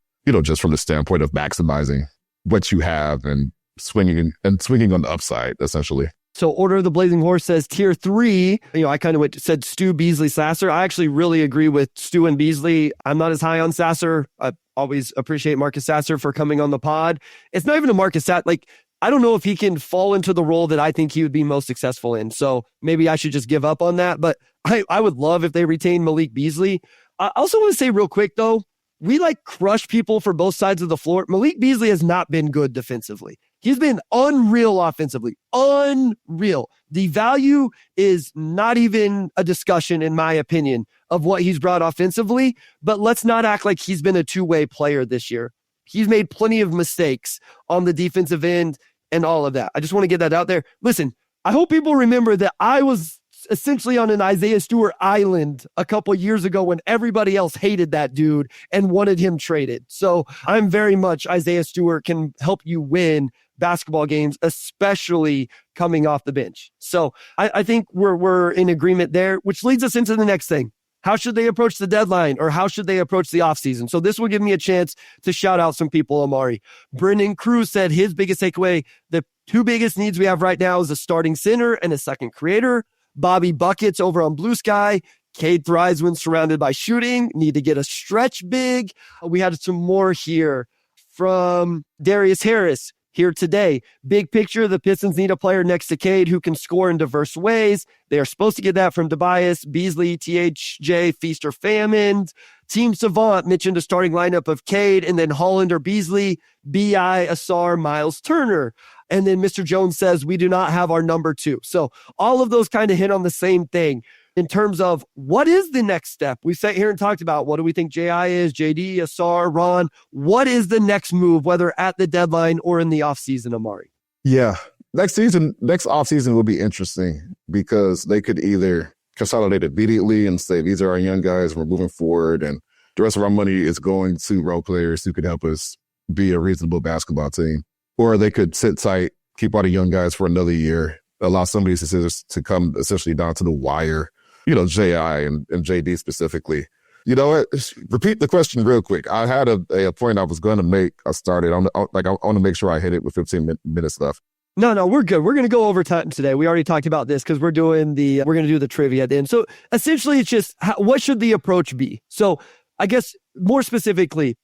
just from the standpoint of maximizing what you have and swinging on the upside, essentially. So Order of the Blazing Horse says tier 3. I kind of said Stu, Beasley, Sasser. I actually really agree with Stu and Beasley. I'm not as high on Sasser. I always appreciate Marcus Sasser for coming on the pod. It's not even a Marcus Sasser. Like, I don't know if he can fall into the role that I think he would be most successful in. So maybe I should just give up on that. But I would love if they retain Malik Beasley. I also want to say real quick, though, we crush people for both sides of the floor. Malik Beasley has not been good defensively. He's been unreal offensively. Unreal. The value is not even a discussion, in my opinion, of what he's brought offensively. But let's not act like he's been a two-way player this year. He's made plenty of mistakes on the defensive end and all of that. I just want to get that out there. Listen, I hope people remember that I was essentially on an Isaiah Stewart island a couple years ago when everybody else hated that dude and wanted him traded. So I'm very much Isaiah Stewart can help you win basketball games, especially coming off the bench. So I think we're in agreement there, which leads us into the next thing. How should they approach the deadline, or how should they approach the offseason? So this will give me a chance to shout out some people, Omari. Brendan Cruz said his biggest takeaway, the two biggest needs we have right now is a starting center and a second creator. Bobby Buckets over on Blue Sky. Cade thrives when surrounded by shooting. Need to get a stretch big. We had some more here from Darius Harris. Here today, big picture, the Pistons need a player next to Cade who can score in diverse ways. They are supposed to get that from Tobias, Beasley, THJ, Feast or Famine. Team Savant mentioned a starting lineup of Cade and then Holland or Beasley, B.I., Ausar, Miles Turner. And then Mr. Jones says, we do not have our number 2. So all of those kind of hit on the same thing in terms of what is the next step. We sat here and talked about what do we think J.I. is, J.D., Ausar, Ron. What is the next move, whether at the deadline or in the offseason, Omari? Yeah. Next offseason will be interesting because they could either consolidate immediately and say, these are our young guys, we're moving forward, and the rest of our money is going to role players who could help us be a reasonable basketball team. Or they could sit tight, keep all the young guys for another year, allow some of these decisions to come essentially down to the wire, J.I. and J.D. specifically. You know what? Repeat the question real quick. I had a point I was going to make. I want to make sure I hit it with 15 minutes left. No, we're good. We're going to go over time today. We already talked about this because we're going to do the trivia at the end. So essentially it's just, what should the approach be? So I guess more specifically,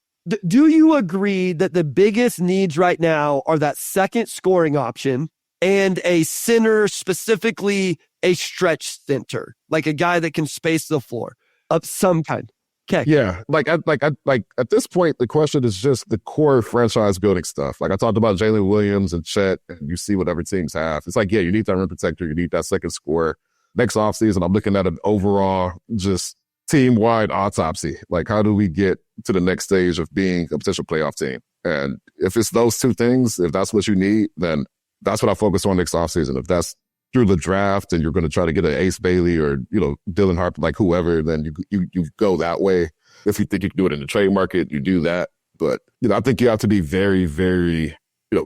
do you agree that the biggest needs right now are that second scoring option and a center, specifically a stretch center, like a guy that can space the floor of some kind? Okay. Yeah. At this point, the question is just the core franchise building stuff. Like I talked about Jalen Williams and Chet, and you see what other teams have. It's like, yeah, you need that rim protector. You need that second scorer. Next offseason, I'm looking at an overall just team-wide autopsy. Like, how do we get to the next stage of being a potential playoff team? And if it's those two things, if that's what you need, then that's what I focus on next offseason. If that's through the draft and you're going to try to get an Ace Bailey or, Dylan Harper, like whoever, then you go that way. If you think you can do it in the trade market, you do that. But, I think you have to be very, very,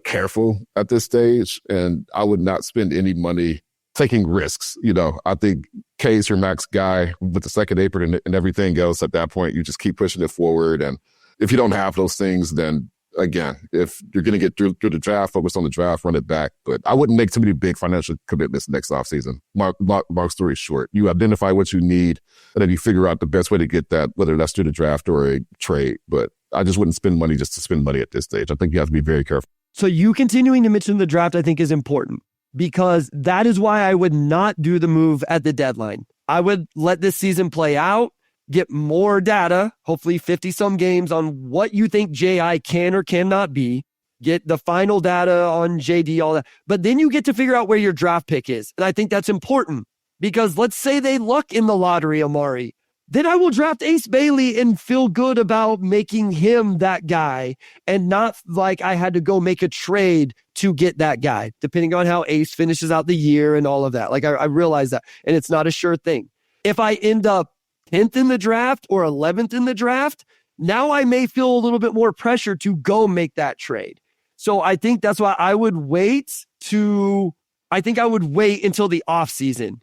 careful at this stage. And I would not spend any money taking risks. I think Cade's your max guy with the second apron and everything else. At that point, you just keep pushing it forward. And if you don't have those things, then again, if you're going to get through the draft, focus on the draft, run it back. But I wouldn't make too many big financial commitments next offseason. Long story short, you identify what you need, and then you figure out the best way to get that, whether that's through the draft or a trade. But I just wouldn't spend money just to spend money at this stage. I think you have to be very careful. So you continuing to mention the draft, I think, is important, because that is why I would not do the move at the deadline. I would let this season play out, get more data, hopefully 50-some games on what you think J.I. can or cannot be, get the final data on J.D., all that. But then you get to figure out where your draft pick is. And I think that's important because let's say they luck in the lottery, Omari. Then I will draft Ace Bailey and feel good about making him that guy and not like I had to go make a trade to get that guy, depending on how Ace finishes out the year and all of that. Like I realize that. And it's not a sure thing. If I end up 10th in the draft or 11th in the draft, now I may feel a little bit more pressure to go make that trade. So I think that's why I would wait until the offseason.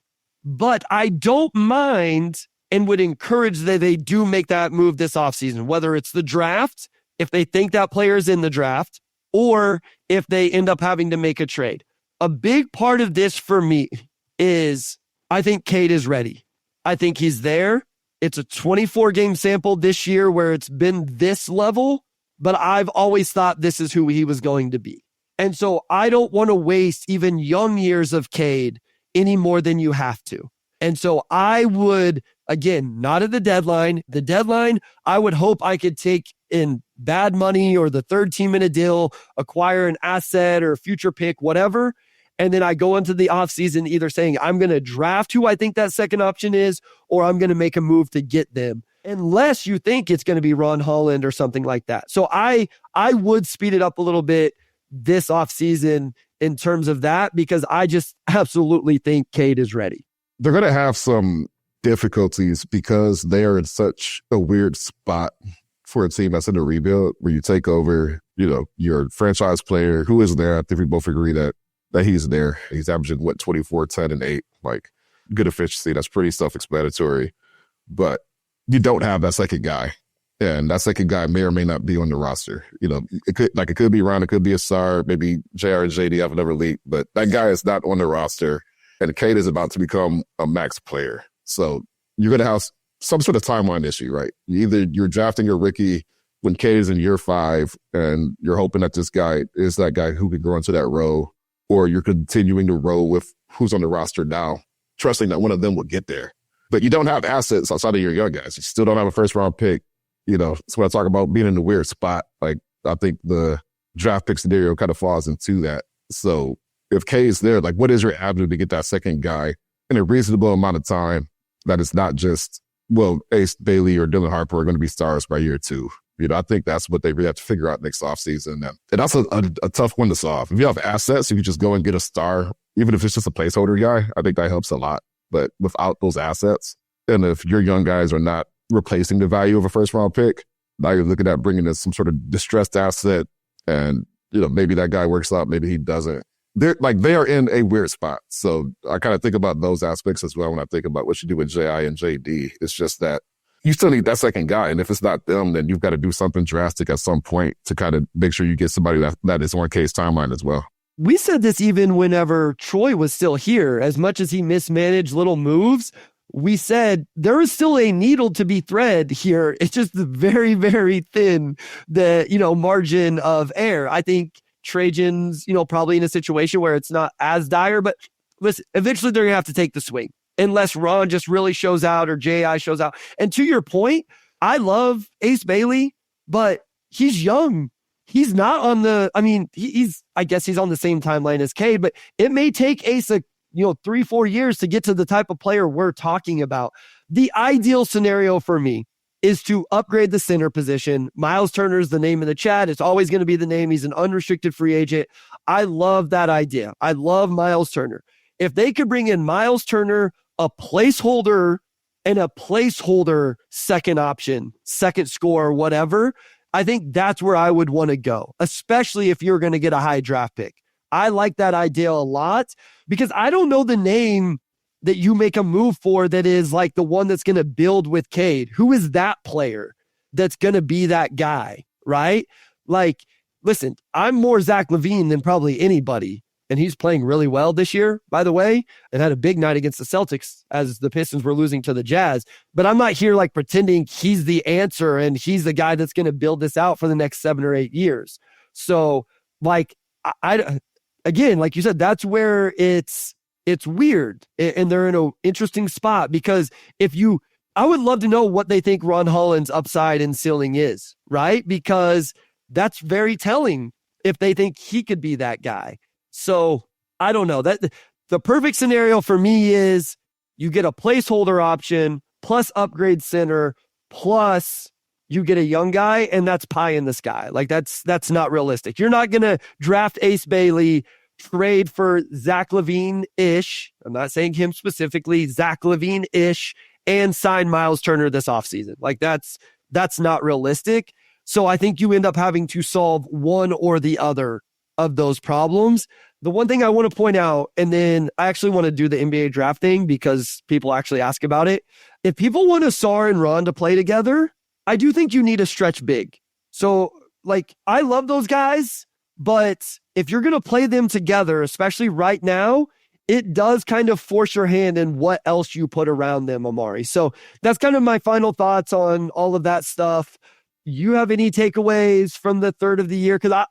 But I don't mind and would encourage that they do make that move this offseason, whether it's the draft, if they think that player is in the draft, or if they end up having to make a trade. A big part of this for me is I think Cade is ready. I think he's there. It's a 24-game sample this year where it's been this level, but I've always thought this is who he was going to be. And so I don't want to waste even young years of Cade any more than you have to. And so I would, again, not at the deadline. The deadline, I would hope I could take in bad money or the third team in a deal, acquire an asset or a future pick, whatever. And then I go into the offseason either saying I'm going to draft who I think that second option is, or I'm going to make a move to get them, unless you think it's going to be Ron Holland or something like that. So I would speed it up a little bit this offseason in terms of that, because I just absolutely think Cade is ready. They're going to have some difficulties because they are in such a weird spot for a team that's in a rebuild, where you take over, your franchise player who is there. I think we both agree that he's there. He's averaging 24, 10, and 8, like good efficiency. That's pretty self-explanatory. But you don't have that second guy. And that second guy may or may not be on the roster. It could be Ron, it could be Ausar, maybe JR and JD have another leak, but that guy is not on the roster. And Cade is about to become a max player. So you're going to have some sort of timeline issue, right? Either you're drafting your rookie when Cade is in year 5 and you're hoping that this guy is that guy who can grow into that role, or you're continuing to roll with who's on the roster now, trusting that one of them will get there. But you don't have assets outside of your young guys. You still don't have a first-round pick. That's what I talk about being in a weird spot. Like, I think the draft pick scenario kind of falls into that. So if Cade's there, like, what is your avenue to get that second guy in a reasonable amount of time that is not just, Ace Bailey or Dylan Harper are going to be stars by year 2? I think that's what they really have to figure out next offseason. And that's a tough one to solve. If you have assets, you can just go and get a star, even if it's just a placeholder guy. I think that helps a lot. But without those assets, and if your young guys are not replacing the value of a first-round pick, now you're looking at bringing in some sort of distressed asset, and maybe that guy works out, maybe he doesn't. They are in a weird spot. So I kind of think about those aspects as well when I think about what you do with JI and JD. It's just that you still need that second guy. And if it's not them, then you've got to do something drastic at some point to kind of make sure you get somebody that is on Cade's timeline as well. We said this even whenever Troy was still here. As much as he mismanaged little moves, we said there is still a needle to be thread here. It's just very, very thin, margin of error. I think Trajan's, probably in a situation where it's not as dire, but listen, eventually they're going to have to take the swing unless Ron just really shows out or JI shows out. And to your point, I love Ace Bailey, but he's young. He's not on I guess he's on the same timeline as Cade, but it may take Ace 3-4 years to get to the type of player we're talking about. The ideal scenario for me is to upgrade the center position. Miles Turner is the name in the chat. It's always going to be the name. He's an unrestricted free agent. I love that idea. I love Miles Turner. If they could bring in Miles Turner, a placeholder, and a placeholder second option, second score, whatever, I think that's where I would want to go, especially if you're going to get a high draft pick. I like that idea a lot because I don't know the name that you make a move for that is like the one that's going to build with Cade. Who is that player that's going to be that guy, right? Like, listen, I'm more Zach LaVine than probably anybody, and he's playing really well this year, by the way, and had a big night against the Celtics as the Pistons were losing to the Jazz. But I'm not here like pretending he's the answer and he's the guy that's going to build this out for the next 7 or 8 years. So, like, I again, like you said, that's where it's weird, and they're in an interesting spot because I would love to know what they think Ron Holland's upside and ceiling is, right? Because that's very telling if they think he could be that guy. So I don't know. That the perfect scenario for me is you get a placeholder option plus upgrade center plus you get a young guy, and that's pie in the sky. Like that's not realistic. You're not going to draft Ace Bailey, trade for Zach LaVine-ish. I'm not saying him specifically, Zach LaVine-ish, and sign Miles Turner this offseason. Like that's not realistic. So I think you end up having to solve one or the other of those problems. The one thing I want to point out, and then I actually want to do the NBA draft thing because people actually ask about it. If people want Ausar and Ron to play together, I do think you need a stretch big. So, like, I love those guys, but if you're going to play them together, especially right now, it does kind of force your hand in what else you put around them, Omari. So that's kind of my final thoughts on all of that stuff. You have any takeaways from the third of the year? Because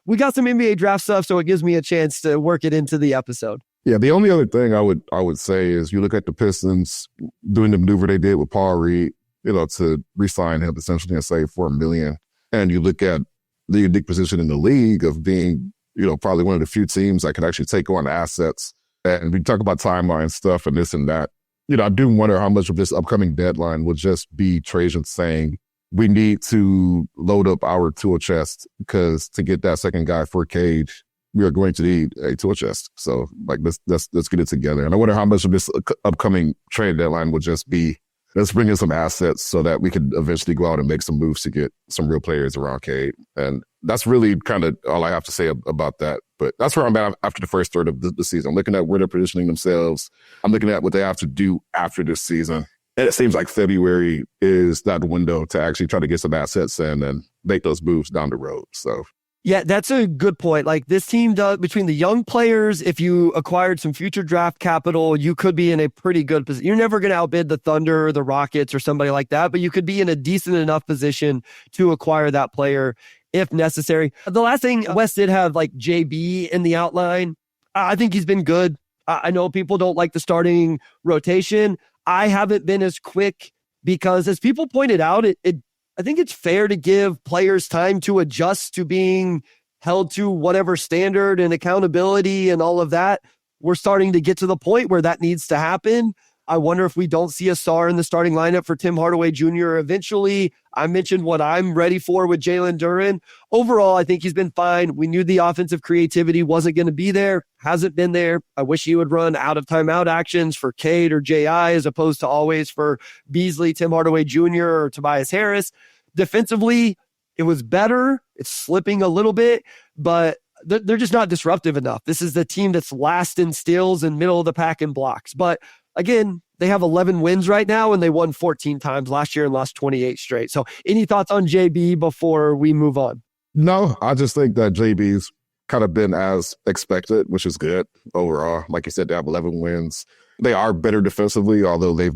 we got some NBA draft stuff, so it gives me a chance to work it into the episode. Yeah, the only other thing I would say is you look at the Pistons doing the maneuver they did with Paul Reed, to re-sign him essentially and save $4 million. And you look at the unique position in the league of being, probably one of the few teams that can actually take on assets. And we talk about timeline stuff and this and that. I do wonder how much of this upcoming deadline will just be Trajan saying, we need to load up our tool chest because to get that second guy for Cade, we are going to need a tool chest. So, let's get it together. And I wonder how much of this upcoming trade deadline will just be, let's bring in some assets so that we could eventually go out and make some moves to get some real players around Cade. And that's really kind of all I have to say about that. But that's where I'm at after the first third of the season. I'm looking at where they're positioning themselves. I'm looking at what they have to do after this season. And it seems like February is that window to actually try to get some assets in and make those moves down the road. So, yeah, that's a good point. Like this team does, between the young players, if you acquired some future draft capital, you could be in a pretty good position. You're never going to outbid the Thunder or the Rockets or somebody like that, but you could be in a decent enough position to acquire that player if necessary. The last thing, Wes did have like JB in the outline. I think he's been good. I know people don't like the starting rotation. I haven't been as quick because, as people pointed out, I think it's fair to give players time to adjust to being held to whatever standard and accountability and all of that. We're starting to get to the point where that needs to happen. I wonder if we don't see Ausar in the starting lineup for Tim Hardaway Jr. eventually. I mentioned what I'm ready for with Jalen Duren. Overall, I think he's been fine. We knew the offensive creativity wasn't going to be there. Hasn't been there. I wish he would run out of timeout actions for Cade or J.I. as opposed to always for Beasley, Tim Hardaway Jr. or Tobias Harris. Defensively, it was better. It's slipping a little bit, but they're just not disruptive enough. This is the team that's last in steals and middle of the pack in blocks. But again, they have 11 wins right now, and they won 14 times last year and lost 28 straight. So any thoughts on JB before we move on? No, I just think that JB's kind of been as expected, which is good overall. Like you said, they have 11 wins. They are better defensively, although they've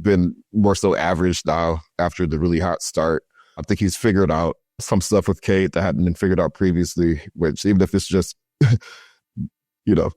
been more so average now after the really hot start. I think he's figured out some stuff with Cade that hadn't been figured out previously, which even if it's just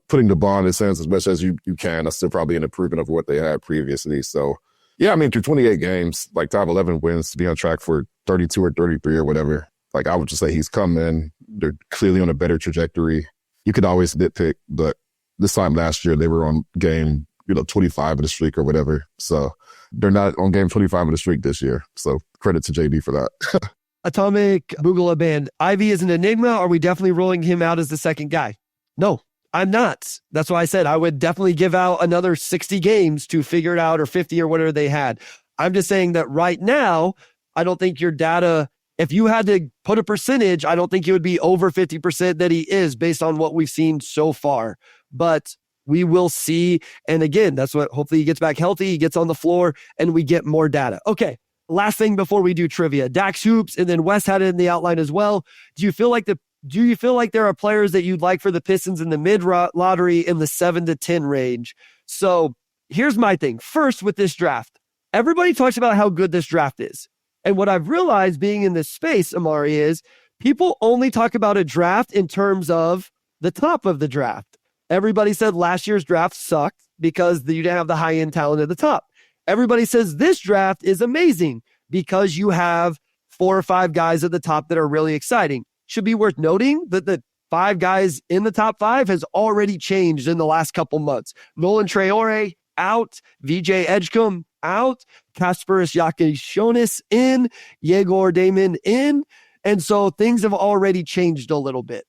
putting the ball in his hands as much as you can, that's still probably an improvement of what they had previously. So, yeah, I mean, through 28 games, like to have 11 wins, to be on track for 32 or 33 or whatever, like I would just say he's come in. They're clearly on a better trajectory. You could always nitpick, but this time last year, they were on game 25 of the streak or whatever. So they're not on game 25 of the streak this year. So credit to JB for that. Atomic Bugala Band. Ivy is an enigma. Are we definitely rolling him out as the second guy? No, I'm not. That's why I said I would definitely give out another 60 games to figure it out, or 50 or whatever they had. I'm just saying that right now, I don't think your data, if you had to put a percentage, I don't think it would be over 50% that he is based on what we've seen so far. But we will see. And again, that's what, hopefully he gets back healthy, he gets on the floor, and we get more data. Okay. Last thing before we do trivia, Dax Hoops, and then Wes had it in the outline as well. Do you feel like there are players that you'd like for the Pistons in the mid lottery in the 7 to 10 range? So here's my thing. First, with this draft, everybody talks about how good this draft is. And what I've realized being in this space, Omari, is people only talk about a draft in terms of the top of the draft. Everybody said last year's draft sucked because you didn't have the high-end talent at the top. Everybody says this draft is amazing because you have 4 or 5 guys at the top that are really exciting. Should be worth noting that the 5 guys in the top 5 has already changed in the last couple months. Nolan Traore out, VJ Edgecombe out, Kasparis Yakishonis in, Yegor Damon in. And so things have already changed a little bit.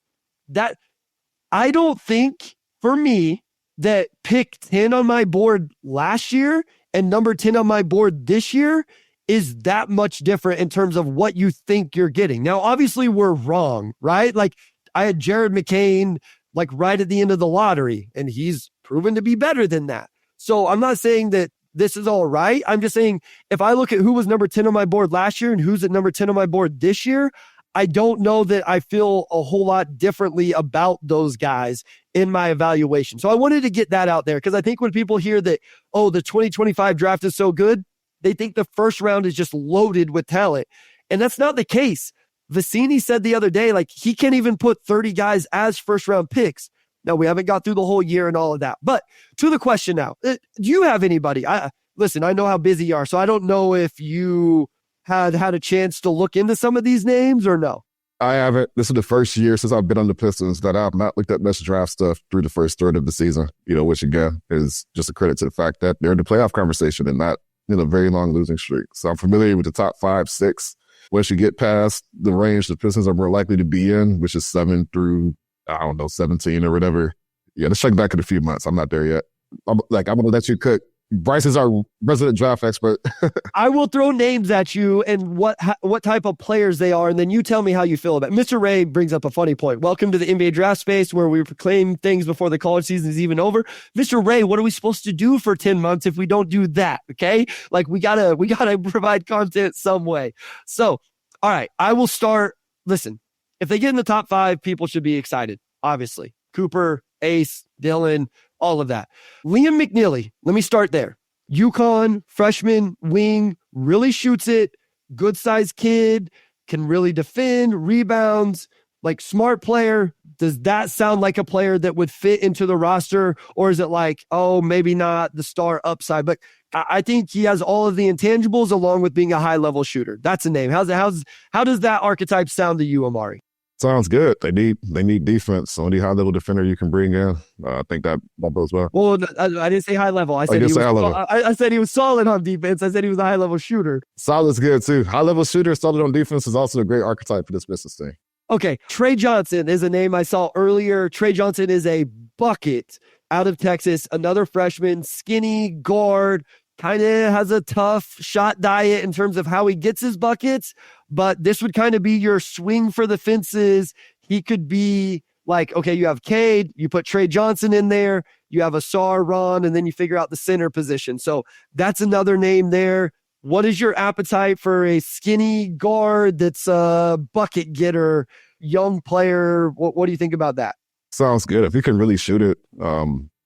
That I don't think, for me, that pick 10 on my board last year and number 10 on my board this year is that much different in terms of what you think you're getting. Now, obviously, we're wrong, right? Like, I had Jared McCain like right at the end of the lottery, and he's proven to be better than that. So I'm not saying that this is all right. I'm just saying if I look at who was number 10 on my board last year and who's at number 10 on my board this year, I don't know that I feel a whole lot differently about those guys in my evaluation. So I wanted to get that out there because I think when people hear that, oh, the 2025 draft is so good, they think the first round is just loaded with talent. And that's not the case. Vicini said the other day, like, he can't even put 30 guys as first round picks. Now, we haven't got through the whole year and all of that. But to the question now, do you have anybody? Listen, I know how busy you are, so I don't know if you had a chance to look into some of these names or no. I haven't. This is the first year since I've been on the Pistons that I've not looked at much draft stuff through the first third of the season, which again is just a credit to the fact that they're in the playoff conversation and not in a very long losing streak. So I'm familiar with the top 5, 6. Once you get past the range the Pistons are more likely to be in, which is 7 through, 17 or whatever. Yeah, let's check back in a few months. I'm not there yet. I'm going to let you cook. Bryce is our resident draft expert. I will throw names at you and what type of players they are, and then you tell me how you feel about it. Mr. Ray brings up a funny point. Welcome to the NBA draft space where we proclaim things before the college season is even over. Mr. Ray, what are we supposed to do for 10 months if we don't do that? Okay? Like we gotta provide content some way. So, all right, I will start. Listen, if they get in the top 5, people should be excited, obviously. Cooper, Ace, Dylan, all of that. Liam McNeely, let me start there. UConn, freshman, wing, really shoots it, good sized kid, can really defend, rebounds, like smart player. Does that sound like a player that would fit into the roster? Or is it like, oh, maybe not the star upside? But I think he has all of the intangibles along with being a high level shooter. That's a name. How does that archetype sound to you, Omari? Sounds good. They need defense. Only high level defender you can bring in. I think that bodes well. Well, I didn't say high level. I said I said he was solid on defense. I said he was a high level shooter. Solid's good too. High level shooter, solid on defense is also a great archetype for this Pistons team. Okay, Trey Johnson is a name I saw earlier. Trey Johnson is a bucket out of Texas. Another freshman, skinny guard. Kind of has a tough shot diet in terms of how he gets his buckets, but this would kind of be your swing for the fences. He could be like, okay, you have Cade, you put Trey Johnson in there, you have Ausar, Ron, and then you figure out the center position. So that's another name there. What is your appetite for a skinny guard that's a bucket getter, young player? What do you think about that? Sounds good. If you can really shoot it,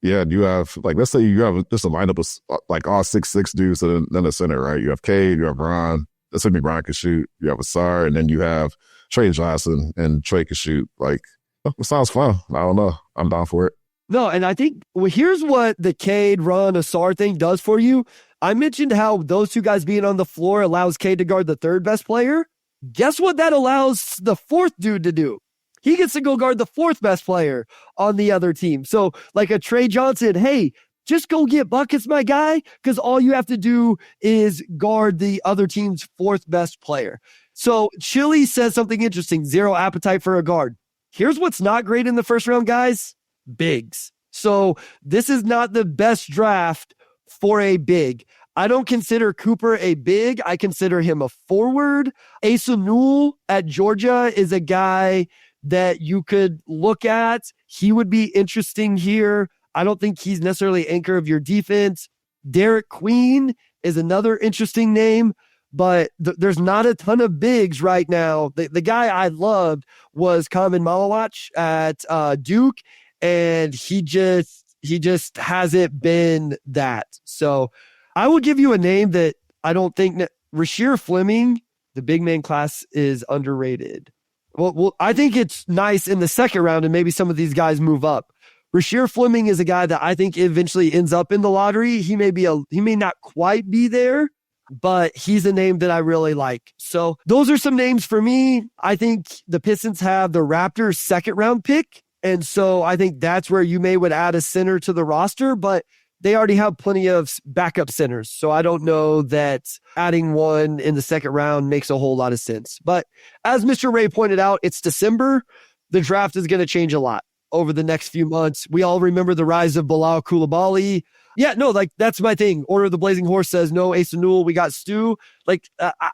yeah, you have, like, let's say you have just a lineup of, like, all 6'6" dudes and then a center, right? You have Cade, you have Ron. Assuming Ron can shoot. You have Ausar, and then you have Trey Johnson, and Trey can shoot. Like, it sounds fun. I don't know. I'm down for it. No, and I think, well, here's what the Cade, Ron, Ausar thing does for you. I mentioned how those two guys being on the floor allows Cade to guard the third best player. Guess what that allows the fourth dude to do? He gets to go guard the fourth best player on the other team. So like a Trey Johnson, hey, just go get buckets, my guy, because all you have to do is guard the other team's fourth best player. So Chili says something interesting, 0 appetite for a guard. Here's what's not great in the first round, guys, bigs. So this is not the best draft for a big. I don't consider Cooper a big. I consider him a forward. Asa Newell at Georgia is a guy that you could look at. He would be interesting here. I don't think he's necessarily anchor of your defense. Derek Queen is another interesting name, but there's not a ton of bigs right now. The guy I loved was Kamen Malawach at Duke, and he just hasn't been that. So I will give you a name that I don't think Rasheer Fleming, the big man class, is underrated. Well, I think it's nice in the second round, and maybe some of these guys move up. Rasheer Fleming is a guy that I think eventually ends up in the lottery. He may not quite be there, but he's a name that I really like. So those are some names for me. I think the Pistons have the Raptors' second round pick, and so I think that's where you would add a center to the roster, but they already have plenty of backup centers. So I don't know that adding one in the second round makes a whole lot of sense. But as Mr. Ray pointed out, it's December. The draft is going to change a lot. over the next few months. We all remember the rise of Bilal Coulibaly. Yeah, no, like that's my thing. Order of the Blazing Horse says no Asa Newell. We got Stu. Like,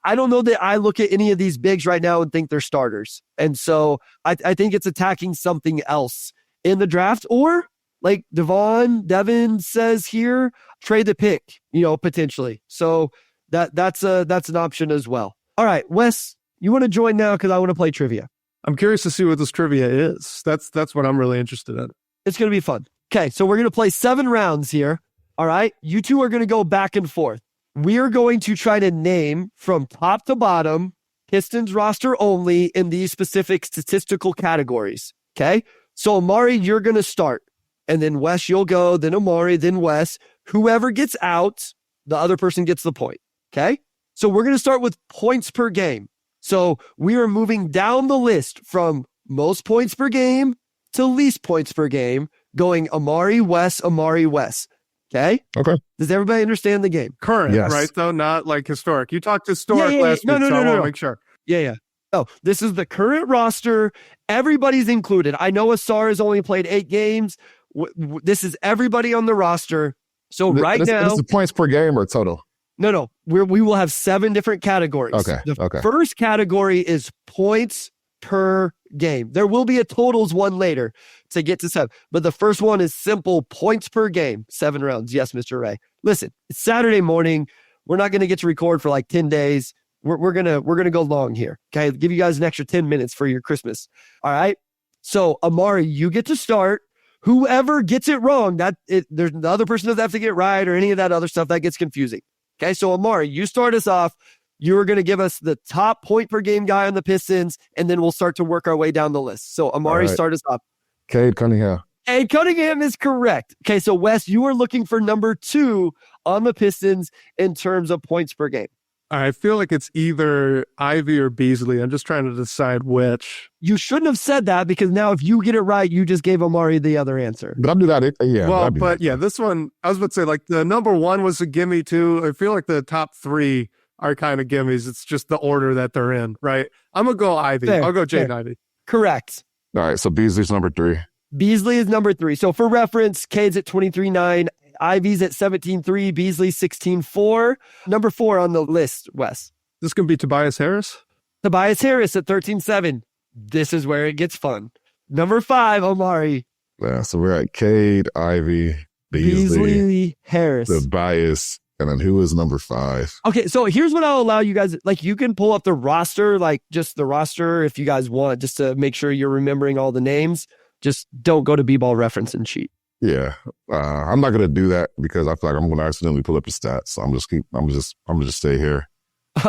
I don't know that I look at any of these bigs right now and think they're starters. And so I think it's attacking something else in the draft, or like Devin says here, trade the pick, potentially. So that's an option as well. All right, Wes, you want to join now because I want to play trivia. I'm curious to see what this trivia is. That's what I'm really interested in. It's going to be fun. Okay, so we're going to play 7 rounds here. All right, you two are going to go back and forth. We are going to try to name from top to bottom Pistons roster only in these specific statistical categories. Okay, so Omari, you're going to start. And then Wes, you'll go, then Omari, then Wes. Whoever gets out, the other person gets the point. Okay? So we're going to start with points per game. So we are moving down the list from most points per game to least points per game, going Omari, Wes, Omari, Wes. Okay? Okay. Does everybody understand the game? Current, Yes. right? Though, not like historic. You talked historic Yeah. last week, so I want to make sure. Yeah. Oh, this is the current roster. Everybody's included. I know Ausar has only played 8 games. This is everybody on the roster. So now, this is points per game or total? No. We will have 7 different categories. Okay. The first category is points per game. There will be a totals one later to get to 7, but the first one is simple points per game. 7 rounds. Yes, Mr. Ray. Listen, it's Saturday morning. We're not going to get to record for like 10 days. We're gonna go long here. Okay, I'll give you guys an extra 10 minutes for your Christmas. All right. So Omari, you get to start. Whoever gets it wrong, there's the other person doesn't have to get right or any of that other stuff. That gets confusing. Okay, so Omari, you start us off. You're going to give us the top point per game guy on the Pistons, and then we'll start to work our way down the list. So Omari, start us off. Cade Cunningham. And Cunningham is correct. Okay, so Wes, you are looking for number 2 on the Pistons in terms of points per game. I feel like it's either Ivey or Beasley. I'm just trying to decide which. You shouldn't have said that because now if you get it right, you just gave Omari the other answer. But I'll do that. Yeah. Well, but yeah, this one, I was about to say, like, the number 1 was a gimme too. I feel like the top 3 are kind of gimmies. It's just the order that they're in, right? I'm going to go Ivy. Fair, I'll go Jaden fair. Ivey. Correct. All right, so Beasley's number 3. Beasley is number 3. So for reference, Cade's at 23.9. Ivy's at 17.3. Beasley 16.4. Number 4 on the list, Wes. This can be Tobias Harris. Tobias Harris at 13.7. This is where it gets fun. Number 5, Omari. Yeah, so we're at Cade, Ivy, Beasley, Harris. Tobias, and then who is number 5? Okay, so here's what I'll allow you guys. Like, you can pull up the roster, like just the roster if you guys want, just to make sure you're remembering all the names. Just don't go to B-Ball Reference and cheat. Yeah, I'm not gonna do that because I feel like I'm gonna accidentally pull up the stats. So I'm just stay here.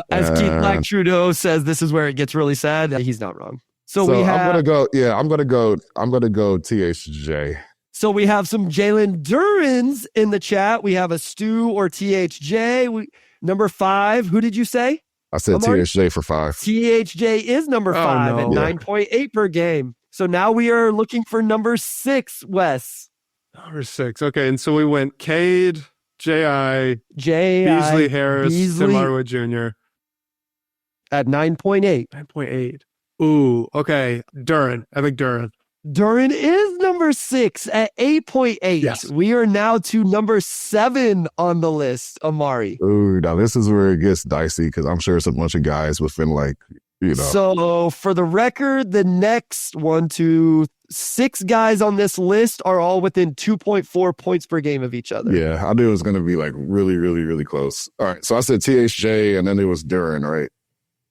As Keith Black Trudeau says, this is where it gets really sad. He's not wrong. So we have. I'm gonna go THJ. So we have some Jalen Durens in the chat. We have a Stu or THJ. Number 5. Who did you say? I said Omari? THJ for 5. THJ is number 5 at 9.8 per game. So now we are looking for number 6, Wes. Number 6. Okay, and so we went Cade, J.I., J.I. Beasley Harris, Beasley Tim Hardaway Jr. at 9.8. 9.8. Ooh, okay. Duren. I think Duren. Duren is number 6 at 8.8. Yes. We are now to number 7 on the list, Omari. Ooh, now this is where it gets dicey because I'm sure it's a bunch of guys within So for the record, the next 1, 2, 6 guys on this list are all within 2.4 points per game of each other. Yeah, I knew it was going to be like really, really, really close. All right, so I said THJ and then it was Duren, right?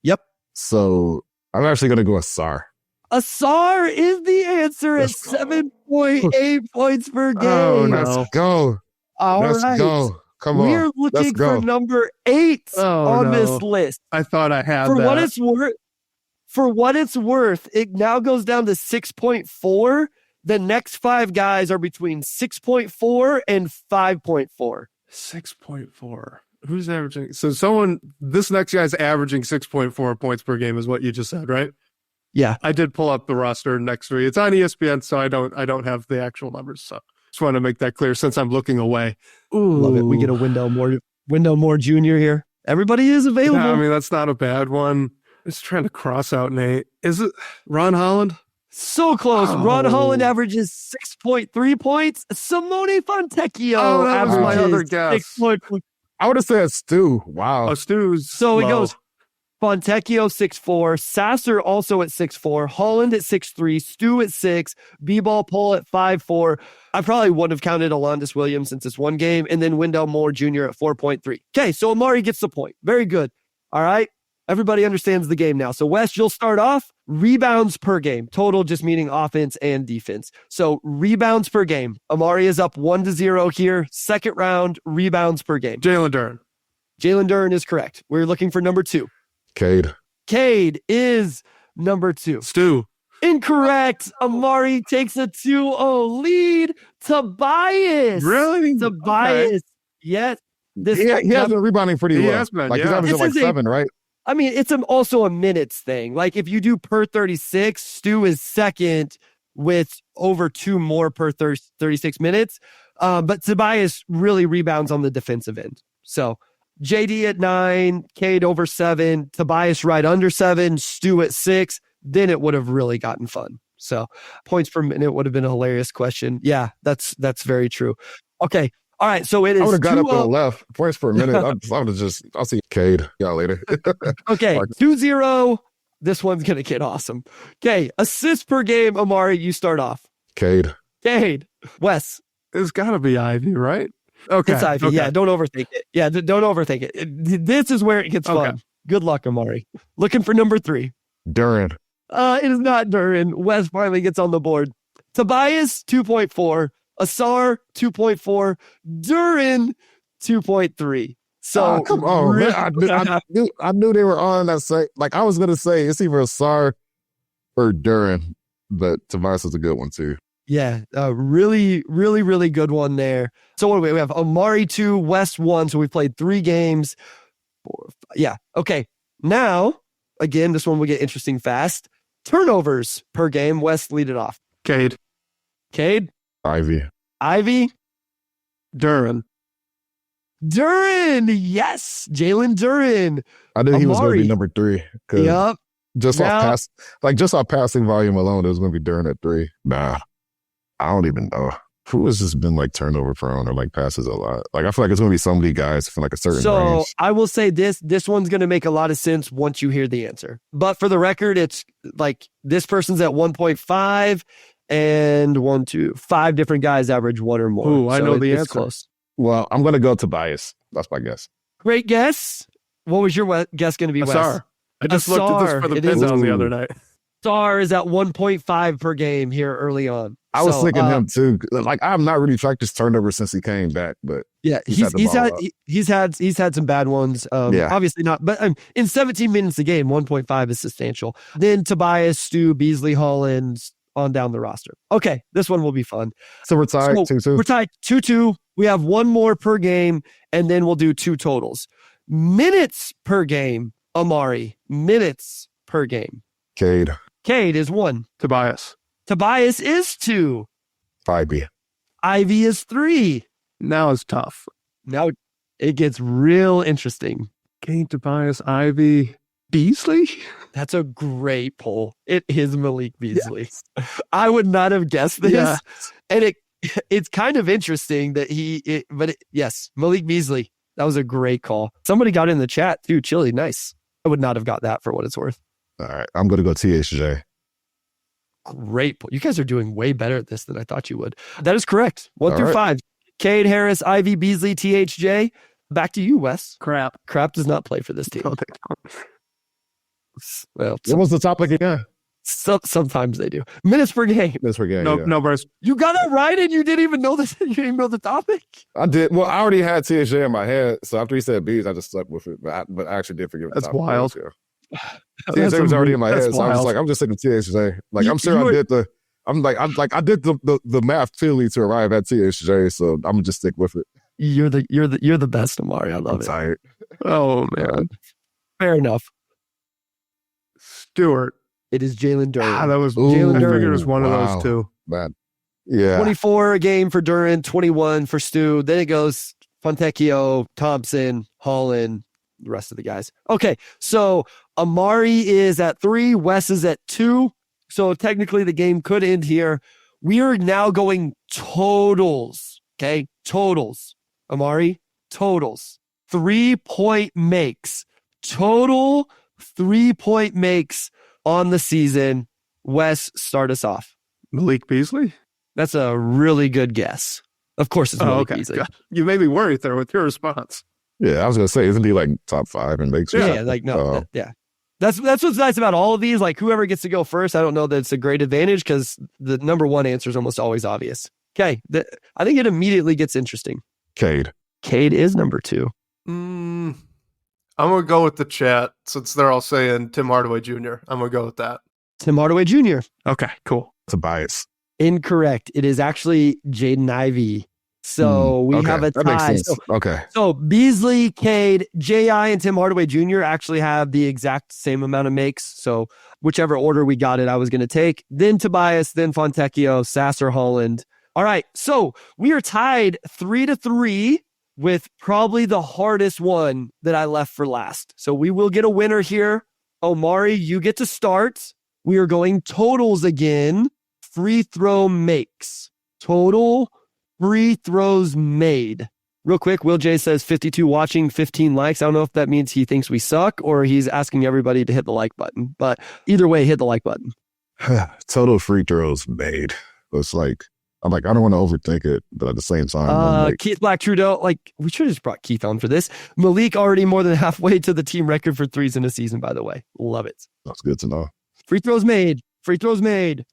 Yep. So I'm actually going to go Ausar. Ausar is the answer at 7.8 points per game. Oh, no. Let's go. All Let's right. go. Come on. We're looking go. for number 8 on no. this list. I thought I had For that. what it's worth, it now goes down to 6.4. The next 5 guys are between 6.4 and 5.4. 6.4. Who's averaging? So this next guy's averaging 6.4 points per game is what you just said, right? Yeah. I did pull up the roster next to me. It's on ESPN, so I don't have the actual numbers. So just want to make that clear since I'm looking away. Ooh. Love it. We get a Wendell Moore Jr. here. Everybody is available. Yeah, I mean, that's not a bad one. Just trying to cross out Nate. Is it Ron Holland? So close. Oh. Ron Holland averages 6.3 points. Simone Fontecchio Oh, that was my averages other guess. 6.4. I would have said Stu. Wow. Oh, Stu's So it low. goes Fontecchio 6'4", Sasser also at 6'4", Holland at 6'3", Stu at 6, B-Ball Pohl at 5'4". I probably wouldn't have counted Alondis Williams since it's one game, and then Wendell Moore Jr. at 4.3. Okay, so Omari gets the point. Very good. All right. Everybody understands the game now. So, Wes, you'll start off. Rebounds per game. Total just meaning offense and defense. So, rebounds per game. Omari is up 1-0 here. Second round, rebounds per game. Jalen Duren. Jalen Duren is correct. We're looking for number 2. Cade. Cade is number 2. Stu. Incorrect. Omari takes a 2-0 lead. Tobias. Really? Tobias. Okay. Yes. He has been rebounding pretty He well. has been, like he's yeah. averaging This like is a- 7, right? I mean, it's also a minutes thing. Like if you do per 36, Stu is second with over 2 more per 36 minutes. But Tobias really rebounds on the defensive end. So JD at 9, Cade over 7, Tobias right under 7, Stu at 6. Then it would have really gotten fun. So points per minute would have been a hilarious question. Yeah, that's very true. Okay. All right. So it is I would have got up 2-0. and left. Points per minute. I'll see Cade. Y'all later. Okay, 2-0. This one's going to get awesome. Okay, assists per game. Omari, you start off. Cade. Cade. Wes. It's got to be Ivy, right? Okay. It's Ivy. Okay. Yeah, don't overthink it. Yeah, don't overthink it. This is where it gets fun. Okay. Good luck, Omari. Looking for number 3. Duren. It is not Duren. Wes finally gets on the board. Tobias, 2.4. Ausar, 2.4. Duren, 2.3. So come on, man. I knew they were on that site. Like I was gonna say it's either Ausar or Duren, but Tobias is a good one too. Yeah, really, really, really good one there. So what do we have? Omari 2, West 1. So we played 3 games. 4, 5. Yeah. Okay. Now, again, this one will get interesting fast. Turnovers per game. West lead it off. Cade. Cade. Ivy. Ivy. Duren. Duren. Yes. Jalen Duren. I knew he was gonna Omari. be number 3. Yep. Just Now- off passing volume alone, it was gonna be Duren at 3. Nah. I don't even know. Who has just been like turnover prone or like passes a lot? Like I feel like it's gonna be some of these guys from like a certain So range. I will say this one's going to make a lot of sense once you hear the answer. But for the record, it's like this person's at 1.5 and 5 different guys average 1 or more. Ooh, I know the it's answer. Close. Well, I'm gonna go Tobias. That's my guess. Great guess. What was your guess going to be, Wes? Ausar. I just looked at this for the It is- Pistons the Ooh. other night. Star is at 1.5 per game here early on. I was So, thinking him too. Like I'm not really tracked his turnover since he came back, but Yeah, He's had the he's had some bad ones. Yeah. Obviously not, but in 17 minutes a game, 1.5 is substantial. Then Tobias, Stu, Beasley, Holland on down the roster. Okay, this one will be fun. so we're tied So 2-2. We're tied 2-2. We have 1 more per game, and then we'll do 2 totals. Minutes per game, Omari. Minutes per game. Cade. Cade is 1. Tobias. Tobias is 2. Ivy. Ivy is 3. Now it's tough. Now it gets real interesting. Cade, Tobias, Ivy, Beasley. That's a great poll. It is Malik Beasley. I would not have guessed this. Yeah. And it's kind of interesting that yes, Malik Beasley. That was a great call. Somebody got in the chat too. Chili, nice. I would not have got that for what it's worth. All right. I'm gonna go THJ. Great poll. You guys are doing way better at this than I thought you would. That is correct. 1 All through right. 5. Cade, Harris, Ivy, Beasley, THJ. Back to you, Wes. Crap. Crap does not play for this team. No, they don't. Well, What was the topic again? sometimes they do. Minutes per game. This for game. No, yeah. no, Bryce. You got it right, and you didn't even know this. You didn't even know the topic. I did. Well, I already had THJ in my head, so after he said Bees, I just stuck with it. But I actually did forget. what the That's topic wild. was, yeah. THJ was already in my head, so I was like, I'm just thinking THJ. Like I'm sure I did the. I did the math clearly to arrive at THJ, so I'm gonna just stick with it. You're the best, Omari. I love I'm it. tired. Oh, man. Fair enough. Stewart. It is Jalen Duren. Ah, that was Jalen I Duren. figured it was one of Wow. those two. Man. Yeah. 24 a game for Duren, 21 for Stu. Then it goes Fontecchio, Thompson, Holland, the rest of the guys. Okay, so Omari is at 3, Wes is at 2, So technically the game could end here. We are now going totals. Okay. Totals. Omari, totals. 3-point makes. Total 3-point makes on the season. Wes, start us off. Malik Beasley? That's a really good guess. Of course it's Malik Beasley. God. You made me worried there with your response. Yeah, I was going to say, isn't he like top 5 in makes? Yeah, like, no. Yeah. That's what's nice about all of these. Like, whoever gets to go first, I don't know that it's a great advantage because the number one answer is almost always obvious. Okay. I think it immediately gets interesting. Cade. Cade is number 2. I'm going to go with the chat since they're all saying Tim Hardaway Jr. I'm going to go with that. Tim Hardaway Jr. Okay, cool. Tobias. Incorrect. It is actually Jaden Ivey. So we have a tie. That makes sense. So Beasley, Cade, J.I., and Tim Hardaway Jr. actually have the exact same amount of makes. So whichever order we got it, I was going to take. Then Tobias, then Fontecchio, Sasser, Holland. All right. So we are tied 3-3 with probably the hardest one that I left for last. So we will get a winner here. Omari, you get to start. We are going totals again. Free throw makes. Total free throws made. Real quick, Will J says 52 watching, 15 likes. I don't know if that means he thinks we suck or he's asking everybody to hit the like button. But either way, hit the like button. Total free throws made. It's like, I don't want to overthink it, but at the same time. Keith Black Trudeau, we should have just brought Keith on for this. Malik already more than halfway to the team record for threes in a season, by the way. Love it. That's good to know. Free throws made. Free throws made.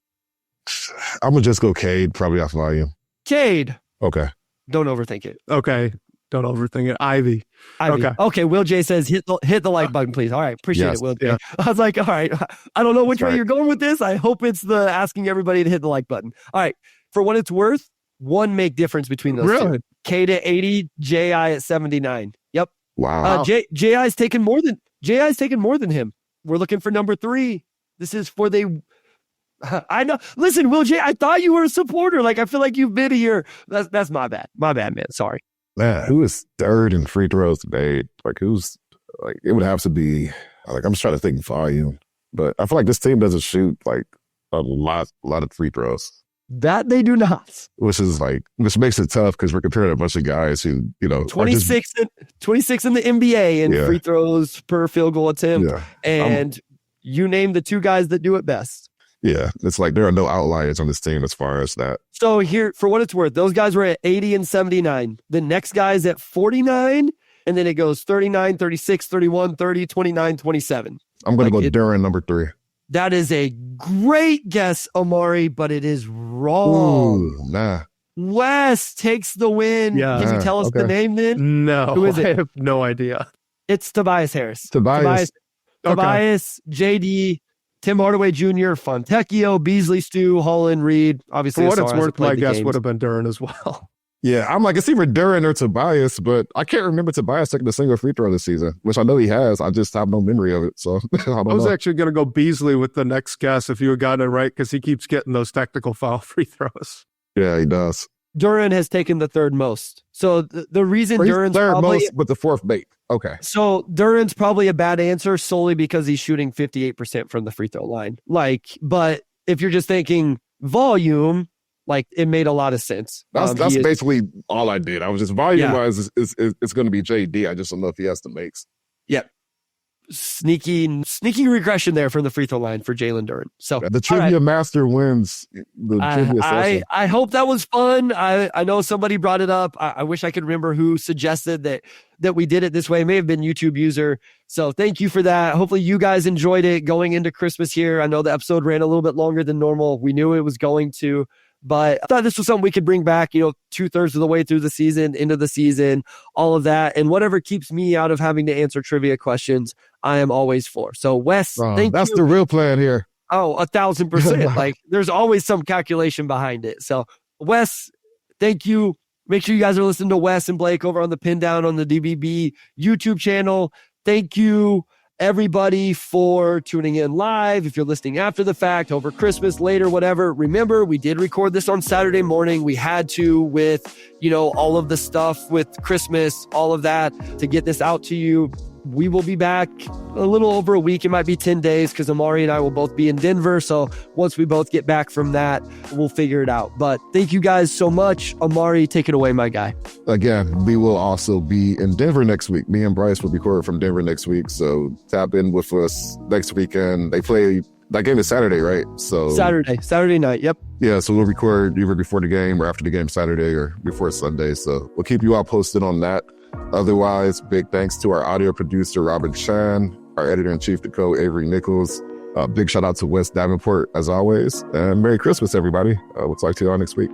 I'm going to just go Cade, probably off volume. Cade. Okay. Don't overthink it. Okay. Don't overthink it. Ivy. Okay. Will J says hit the like button, please. All right. Appreciate it, Will J. Yeah. I was like, all right. I don't know which way you're going with this. I hope it's the asking everybody to hit the like button. All right. For what it's worth, one make difference between those two. Cade at 80, J.I. at 79. Yep. Wow. J.I.'s taken more than him. We're looking for number 3. This is for I know. Listen, Will J, I thought you were a supporter. I feel like you've been here. That's my bad. My bad, man. Sorry. Man, who is third in free throws made? It would have to be, I'm just trying to think volume. But I feel like this team doesn't shoot, a lot of free throws. That they do not. Which makes it tough because we're comparing a bunch of guys who, 26 in the NBA in free throws per field goal attempt. Yeah. And you name the 2 guys that do it best. Yeah, it's there are no outliers on this team as far as that. So here, for what it's worth, those guys were at 80 and 79. The next guy's at 49, and then it goes 39, 36, 31, 30, 29, 27. I'm going to go Duren, number 3. That is a great guess, Omari, but it is wrong. Ooh, nah. Wes takes the win. Yeah. Can you tell us the name then? No. Who is it? I have no idea. It's Tobias Harris. Tobias, JD, Tim Hardaway Jr., Fontecchio, Beasley, Stu, Holland, Reed. Obviously, for what it's worth, my guess would have been Duren as well. Yeah, I'm it's either Duren or Tobias, but I can't remember Tobias taking a single free throw this season, which I know he has. I just have no memory of it. So I was actually going to go Beasley with the next guess if you had gotten it right because he keeps getting those technical foul free throws. Yeah, he does. Duren has taken the 3rd most. So the reason Duren's probably most, but the 4th bait. Okay. So Duren's probably a bad answer solely because he's shooting 58% from the free throw line. But if you're just thinking volume, it made a lot of sense. That's basically all I did. I was just volume-wise, it's going to be JD. I just don't know if he has the makes. Yep. Sneaky regression there from the free throw line for Jalen Duren. So the trivia master wins the trivia session. I hope that was fun. I know somebody brought it up. I wish I could remember who suggested that we did it this way. It may have been YouTube user. So thank you for that. Hopefully you guys enjoyed it going into Christmas here. I know the episode ran a little bit longer than normal. We knew it was going to. But I thought this was something we could bring back, 2/3 of the way through the season, into the season, all of that. And whatever keeps me out of having to answer trivia questions, I am always for. So, Wes, thank you. That's the real plan here. Oh, 1,000%. There's always some calculation behind it. So, Wes, thank you. Make sure you guys are listening to Wes and Blake over on the Pin Down on the DBB YouTube channel. Thank you, everybody, for tuning in live. If you're listening after the fact, over Christmas, later, whatever, remember, we did record this on Saturday morning. We had to with, all of the stuff with Christmas, all of that, to get this out to you. we will be back a little over a week. It might be 10 days because Omari and I will both be in Denver. So once we both get back from that, we'll figure it out. But thank you guys so much. Omari, take it away, my guy. Again, we will also be in Denver next week. Me and Bryce will be recording from Denver next week. So tap in with us next weekend. They play, that game is Saturday, right? So Saturday night. Yep. Yeah. So we'll record either before the game or after the game Saturday or before Sunday. So we'll keep you all posted on that. Otherwise, big thanks to our audio producer, Robin Chan, our editor-in-chief, the co Avery Nichols. Big shout out to Wes Davenport, as always. And Merry Christmas, everybody. We'll talk to you all next week.